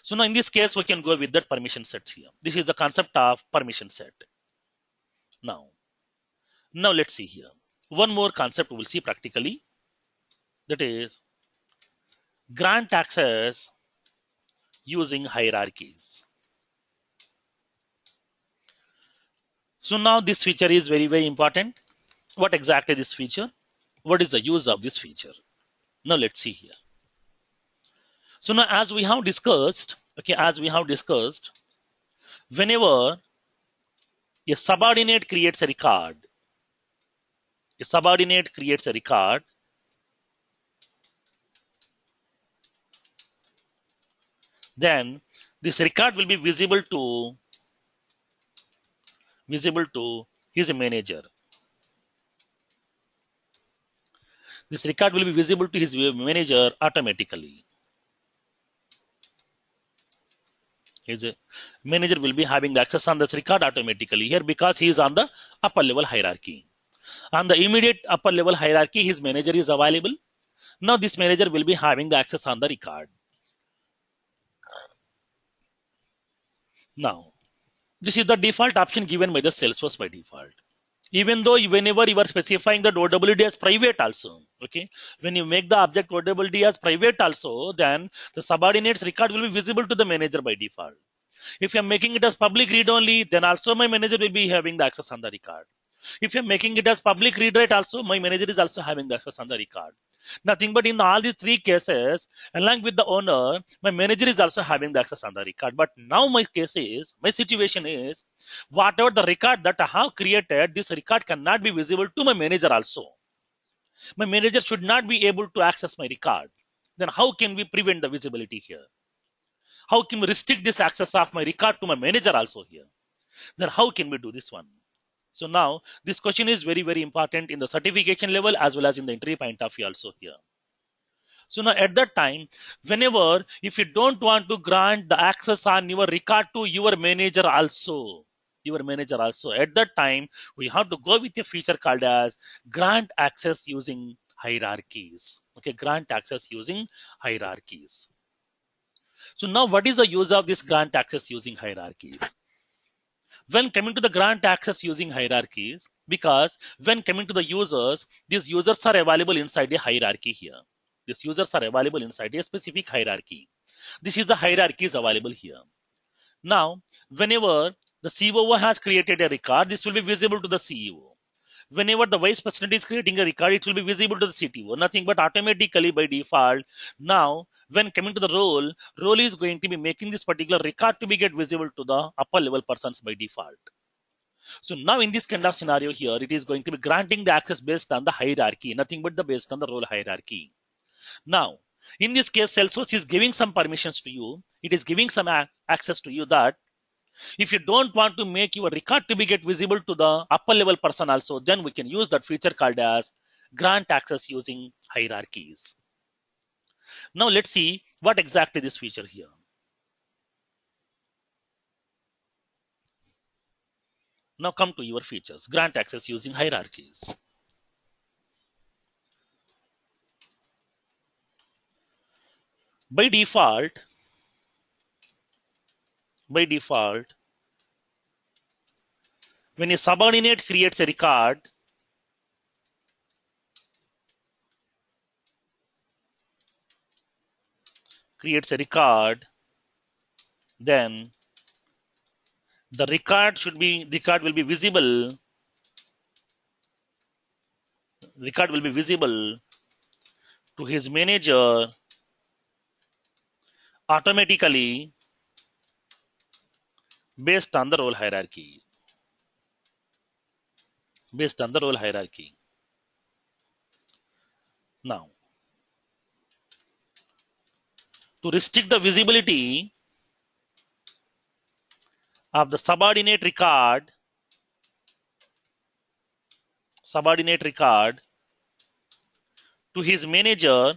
So now in this case, we can go with that permission sets here. This is the concept of permission set. Now let's see here. One more concept we will see practically. That is grant access using hierarchies. So now this feature is very, very important. What exactly this feature? What is the use of this feature? Now let's see here. So now as we have discussed, whenever a subordinate creates a record, then this record will be visible to his manager. This record will be visible to his manager automatically. His manager will be having the access on this record automatically here because he is on the upper level hierarchy. On the immediate upper level hierarchy, his manager is available. Now this manager will be having the access on the record. Now, this is the default option given by the Salesforce by default. Even though whenever you are specifying the OWD as private also, okay, when you make the object OWD as private also, then the subordinate's record will be visible to the manager by default. If you're making it as public read only, then also my manager will be having the access on the record. If you're making it as public read write also, my manager is also having the access on the record. Nothing but in all these 3 cases, along with the owner, my manager is also having the access on the record. But now my situation is, whatever the record that I have created, this record cannot be visible to my manager also. My manager should not be able to access my record. Then how can we prevent the visibility here? How can we restrict this access of my record to my manager also here? Then how can we do this one? So now this question is very, very important in the certification level as well as in the entry point of view also here. So now at that time, whenever if you don't want to grant the access on your record to your manager also, at that time we have to go with a feature called as grant access using hierarchies. Okay, grant access using hierarchies. So now what is the use of this grant access using hierarchies? When coming to the grant access using hierarchies, because when coming to the users, these users are available inside a hierarchy here. These users are available inside a specific hierarchy. This is the hierarchies available here. Now, whenever the COO has created a record, this will be visible to the CEO. Whenever the vice president is creating a record, it will be visible to the CTO. Nothing but automatically by default. Now, when coming to the role is going to be making this particular record to be get visible to the upper level persons by default. So now in this kind of scenario here, it is going to be granting the access based on the hierarchy, nothing but the based on the role hierarchy. Now, in this case, Salesforce is giving some permissions to you. It is giving some access to you that if you don't want to make your record to be get visible to the upper level person also, then we can use that feature called as grant access using hierarchies. Now let's see what exactly this feature here. Now come to your features, grant access using hierarchies. By default, when a subordinate creates a record, then the record will be visible. Record will be visible to his manager automatically based on the role hierarchy. Now, to restrict the visibility of the subordinate record to his manager,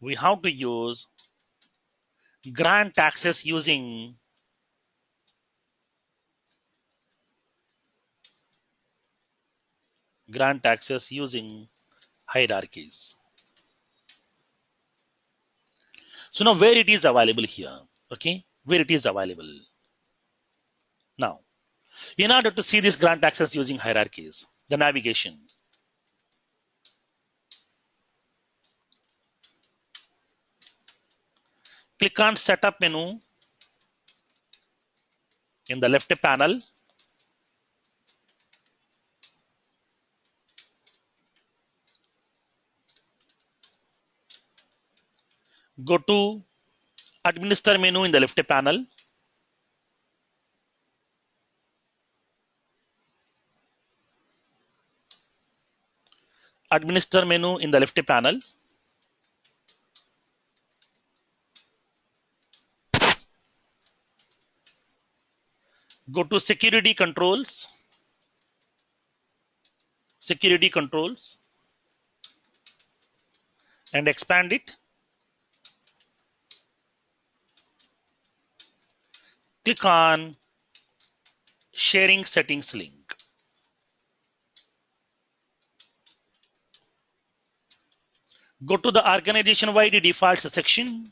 we have to use grant access using hierarchies. So now where it is available here, okay, where it is available. Now, in order to see this grant access using hierarchies, the navigation. Click on setup menu in the left panel. Go to administer menu in the left panel. Administer menu in the left panel. Go to security controls. And expand it. Click on sharing settings link. Go to the organization-wide defaults section.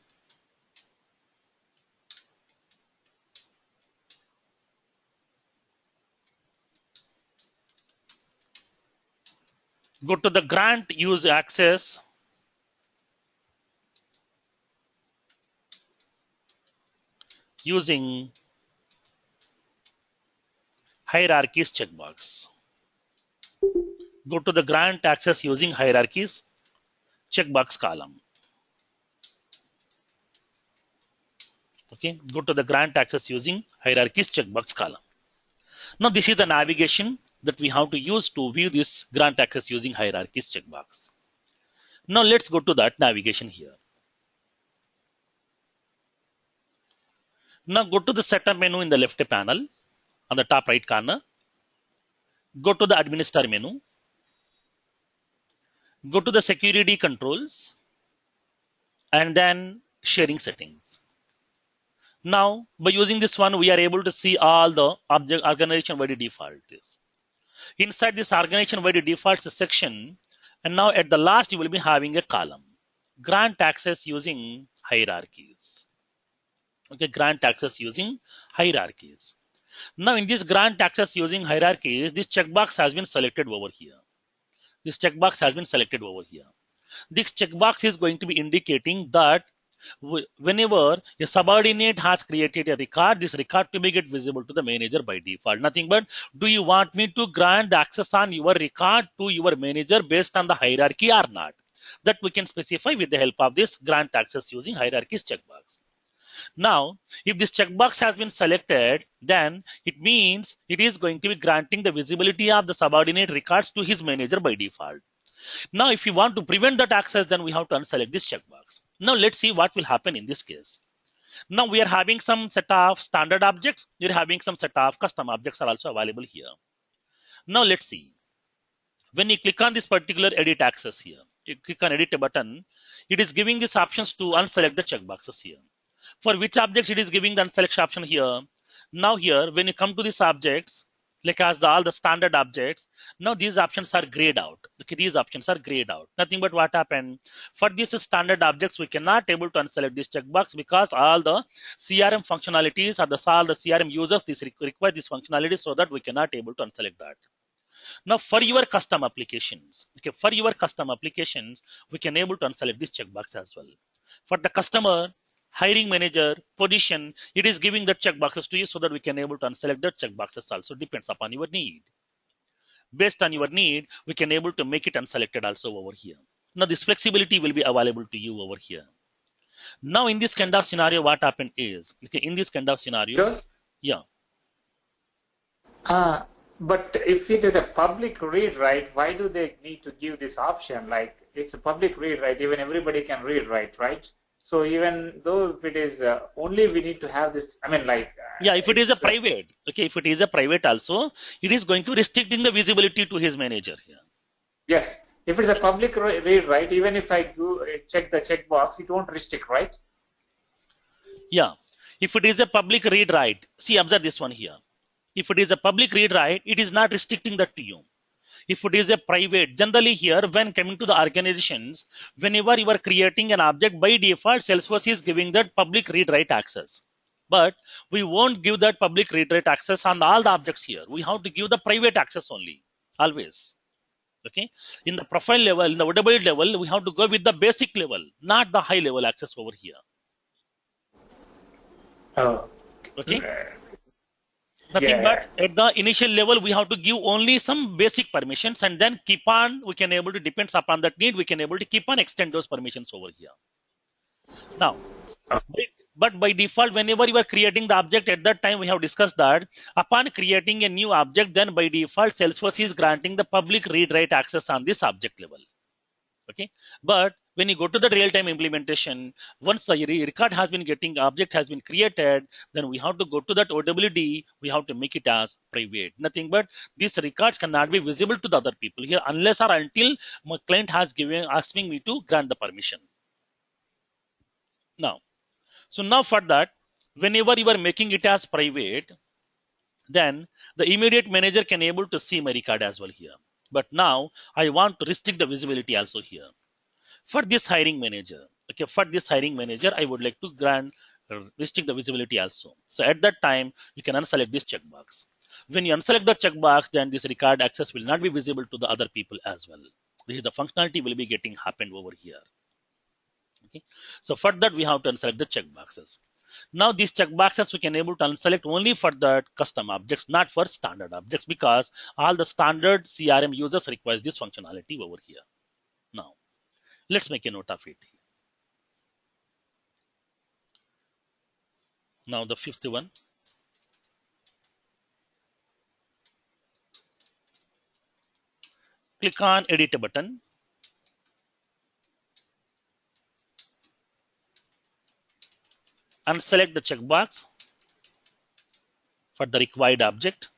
Go to the grant use access. Using hierarchies checkbox. Go to the grant access using hierarchies checkbox column. Okay, go to the grant access using hierarchies checkbox column. Now this is the navigation that we have to use to view this grant access using hierarchies checkbox. Now let's go to that navigation here. Now go to the setup menu in the left panel on the top right corner. go to the administer menu, go to the security controls, and then sharing settings. Now, by using this one, we are able to see all the object organization by default is. Inside this organization by defaults section, and now at the last, you will be having a column. Grant access using hierarchies. Okay, grant access using hierarchies. Now, in this grant access using hierarchies, this checkbox has been selected over here. This checkbox has been selected over here. This checkbox is going to be indicating that whenever a subordinate has created a record, this record to be get visible to the manager by default. Nothing but, do you want me to grant access on your record to your manager based on the hierarchy or not? That we can specify with the help of this grant access using hierarchies checkbox. Now, if this checkbox has been selected, then it means it is going to be granting the visibility of the subordinate records to his manager by default. Now, if you want to prevent that access, then we have to unselect this checkbox. Now, let's see what will happen in this case. Now, we are having some set of standard objects. You're having some set of custom objects are also available here. Now, let's see. When you click on this particular edit access here, you click on edit button, it is giving these options to unselect the checkboxes here. For which objects it is giving the unselect option here. Now here, when you come to these objects, like as all the standard objects, now these options are grayed out. Okay, these options are grayed out. Nothing but what happened for these standard objects, we cannot able to unselect this checkbox because all the CRM functionalities or all the CRM users this require this functionality, so that we cannot able to unselect that. Now for your custom applications, okay, for your custom applications, we can able to unselect this checkbox as well. For the customer, hiring manager, position, it is giving the checkboxes to you so that we can able to unselect the checkboxes also. Depends upon your need. Based on your need, we can able to make it unselected also over here. Now this flexibility will be available to you over here. Now in this kind of scenario, what happened is, okay, in this kind of scenario, Yes. yeah. But if it is a public read write, why do they need to give this option? Like, it's a public read write, even everybody can read write, right? So even though if it is only we need to have this, I mean, like, yeah, if it is a private, okay, if it is a private also, it is going to restricting the visibility to his manager here. Yes, if it's a public read write, even if I do check the checkbox, it won't restrict, right? Yeah, if it is a public read write, see, observe this one here. If it is a public read write, it is not restricting that to you. If it is a private, generally here, when coming to the organizations, whenever you are creating an object, by default, Salesforce is giving that public read write access. But we won't give that public read write access on all the objects here. We have to give the private access only, always. Okay. In the profile level, in the OWL level, we have to go with the basic level, not the high level access over here. Oh. Okay. Nothing but at the initial level, we have to give only some basic permissions, and then keep on, we can able to, depends upon that need, we can able to keep on extend those permissions over here. Now, but by default, whenever you are creating the object, at that time we have discussed that upon creating a new object, then by default, Salesforce is granting the public read write access on this object level. Okay, but when you go to the real-time implementation, once the record has been getting, object has been created, then we have to go to that OWD, we have to make it as private. Nothing but these records cannot be visible to the other people here unless or until my client has asking me to grant the permission. Now, so now for that, whenever you are making it as private, then the immediate manager can able to see my record as well here. But now I want to restrict the visibility also here. For this hiring manager, okay, for this hiring manager, I would like to grant restrict the visibility also. So at that time, you can unselect this checkbox. When you unselect the checkbox, then this record access will not be visible to the other people as well. This is the functionality will be getting happened over here. Okay, so for that we have to unselect the checkboxes. Now these checkboxes we can able to unselect only for the custom objects, not for standard objects, because all the standard CRM users requires this functionality over here. Now, let's make a note of it. Now the fifth one. Click on edit button. And select the checkbox for the required object.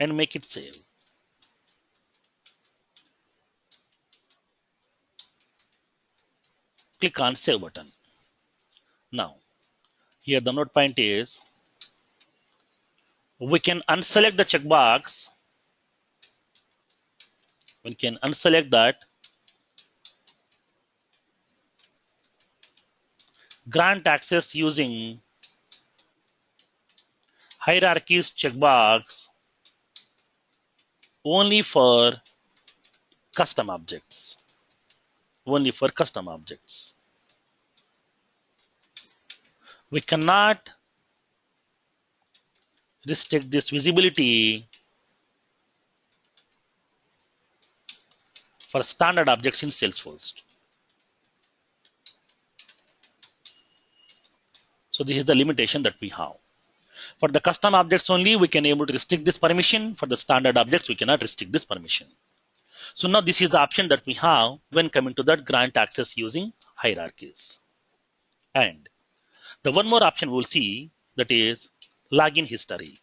and make it save. Click on save button. Now, here the note point is we can unselect the checkbox. We can unselect that. Grant access using hierarchies checkbox only for custom objects. Only for custom objects. We cannot restrict this visibility for standard objects in Salesforce. So this is the limitation that we have. For the custom objects only, we can able to restrict this permission. For the standard objects, we cannot restrict this permission. So now this is the option that we have when coming to that grant access using hierarchies. And the one more option we'll see, that is login history.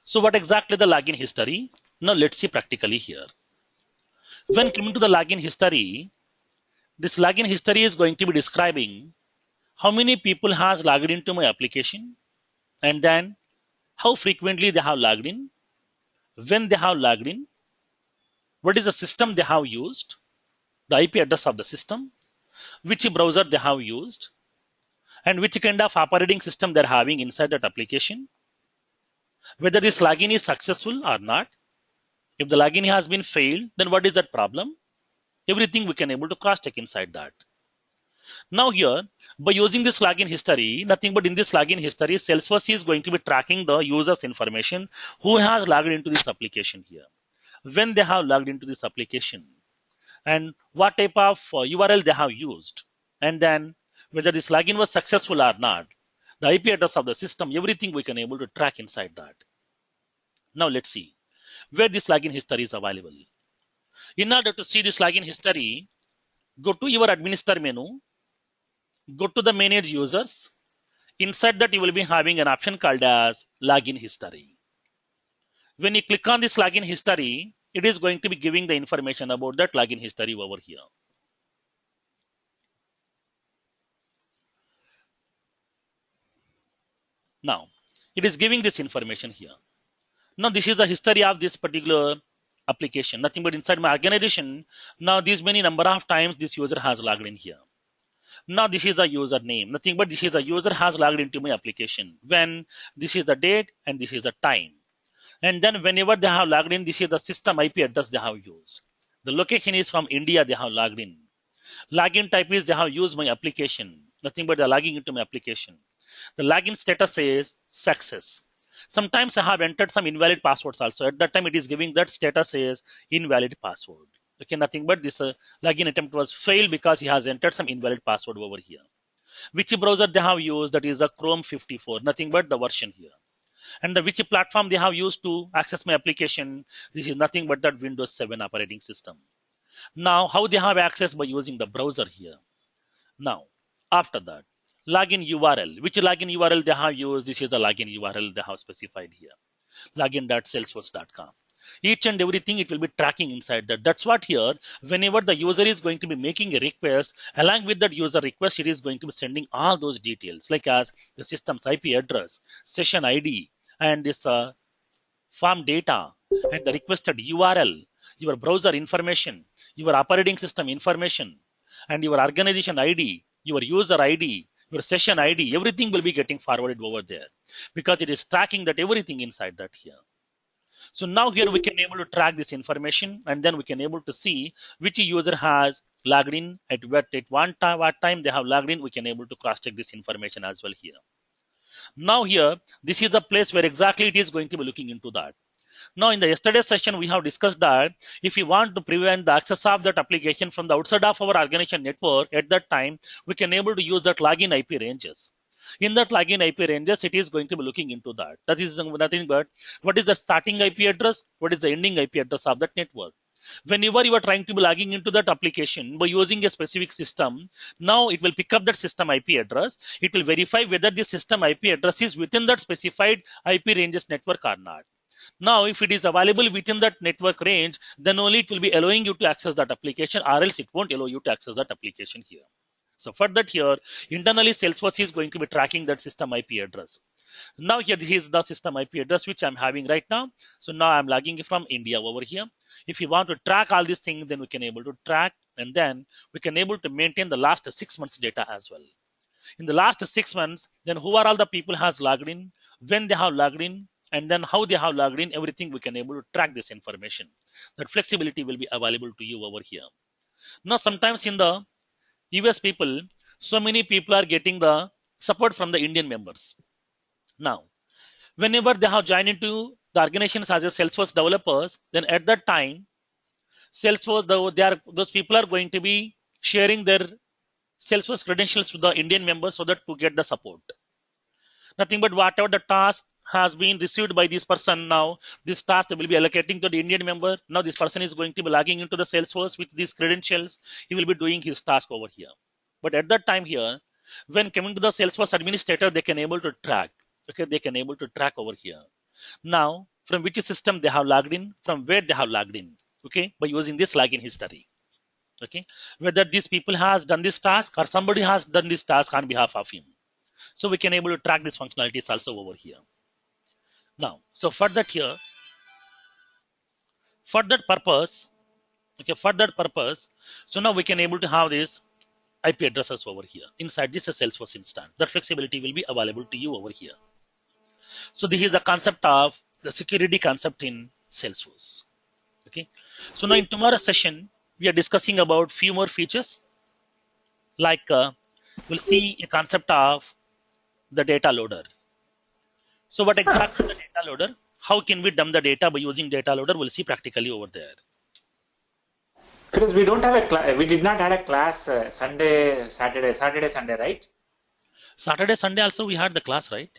So what exactly the login history? Now let's see practically here. When coming to the login history, this login history is going to be describing how many people has logged into my application, and then how frequently they have logged in, when they have logged in, what is the system they have used, the IP address of the system, which browser they have used, and which kind of operating system they're having inside that application, whether this login is successful or not. If the login has been failed, then what is that problem? Everything we can able to cross check inside that. Now here, by using this login history, nothing but in this login history, Salesforce is going to be tracking the user's information who has logged into this application here, when they have logged into this application, and what type of URL they have used, and then whether this login was successful or not, the IP address of the system, everything we can able to track inside that. Now let's see where this login history is available. In order to see this login history, go to your administrator menu, go to the manage users. Inside that you will be having an option called as login history. When you click on this login history, it is going to be giving the information about that login history over here. Now, it is giving this information here. Now, this is the history of this particular application. Nothing but inside my organization. Now, this many number of times this user has logged in here. Now, this is the username. Nothing but this is the user has logged into my application. When this is the date and this is the time. And then whenever they have logged in, this is the system IP address they have used. The location is from India they have logged in. Login type is they have used my application. Nothing but they're logging into my application. The login status is success. Sometimes I have entered some invalid passwords also. At that time, it is giving that status is invalid password. Okay, nothing but this login attempt was failed because he has entered some invalid password over here. Which browser they have used, that is a Chrome 54, nothing but the version here. And the which platform they have used to access my application, this is nothing but that Windows 7 operating system. Now, how they have access by using the browser here. Now, after that, login URL. Which login URL they have used? This is the login URL they have specified here. Login.salesforce.com. Each and everything it will be tracking inside that. That's what here, whenever the user is going to be making a request, along with that user request, it is going to be sending all those details, like as the system's IP address, session ID, and this form data, and the requested URL, your browser information, your operating system information, and your organization ID, your user ID, your session ID, everything will be getting forwarded over there because it is tracking that everything inside that here. So now here we can able to track this information, and then we can able to see which user has logged in at what time they have logged in. We can able to cross check this information as well here. Now here, this is the place where exactly it is going to be looking into that. Now in the yesterday's session, we have discussed that if we want to prevent the access of that application from the outside of our organization network, at that time, we can able to use that login IP ranges. In that login IP ranges, it is going to be looking into that. That is nothing but what is the starting IP address, what is the ending IP address of that network. Whenever you are trying to be logging into that application by using a specific system, now it will pick up that system IP address. It will verify whether the system IP address is within that specified IP ranges network or not. Now, if it is available within that network range, then only it will be allowing you to access that application, or else it won't allow you to access that application here. So for that here, internally Salesforce is going to be tracking that system IP address. Now here, this is the system IP address which I'm having right now. So now I'm logging from India over here. If you want to track all these things, then we can able to track, and then we can able to maintain the last 6 months data as well. In the last 6 months, then who are all the people has logged in, when they have logged in, and then how they have logged in, everything we can able to track this information. That flexibility will be available to you over here. Now, sometimes in the US people, so many people are getting the support from the Indian members. Now, whenever they have joined into the organizations as a Salesforce developers, then at that time, Salesforce, those people are going to be sharing their Salesforce credentials to the Indian members so that to get the support. Nothing but whatever the task has been received by this person, now this task will be allocating to the Indian member. Now this person is going to be logging into the Salesforce with these credentials. He will be doing his task over here. But at that time here, when coming to the Salesforce administrator, they can able to track. Okay, they can able to track over here. Now, from which system they have logged in, from where they have logged in. Okay, by using this login history. Okay, whether these people has done this task or somebody has done this task on behalf of him. So we can able to track these functionalities also over here. Now, so for that here, for that purpose, okay, for that purpose, so now we can able to have this IP addresses over here inside this Salesforce instance. That flexibility will be available to you over here. So this is the concept of the security concept in Salesforce. Okay. So now in tomorrow's session, we are discussing about few more features. Like we'll see a concept of the data loader. So what exactly the data loader? How can we dump the data by using data loader? We'll see practically over there. Because we don't have a class, we did not had a class Sunday, Saturday, Sunday, right? Saturday, Sunday also we had the class, right?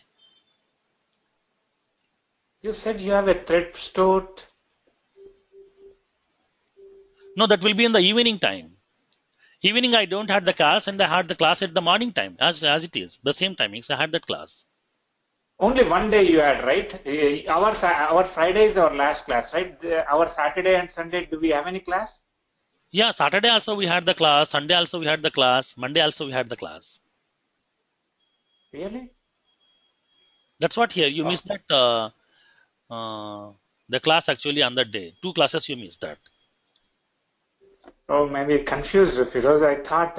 You said you have a thread stored. No, that will be in the evening time. Evening I don't have the class, and I had the class at the morning time as it is. The same timings I had that class. Only one day you had, right? Our Friday is our last class, right? Our Saturday and Sunday, do we have any class? Yeah, Saturday also we had the class, Sunday also we had the class, Monday also we had the class. Really? That's what here you missed that the class actually on that day. 2 classes you missed that. Oh, maybe confused, Firoz. I thought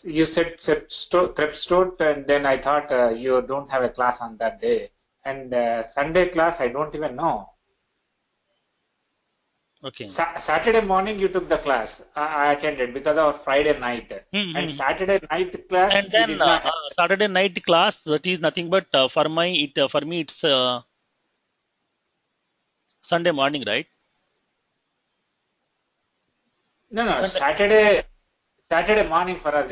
you said thread stored, and then I thought you don't have a class on that day. And Sunday class, I don't even know. Okay. Saturday morning you took the class. I attended because of Friday night. And Saturday night class. And then Saturday night class, that is nothing but for me it's Sunday morning, right? No, Saturday morning for us.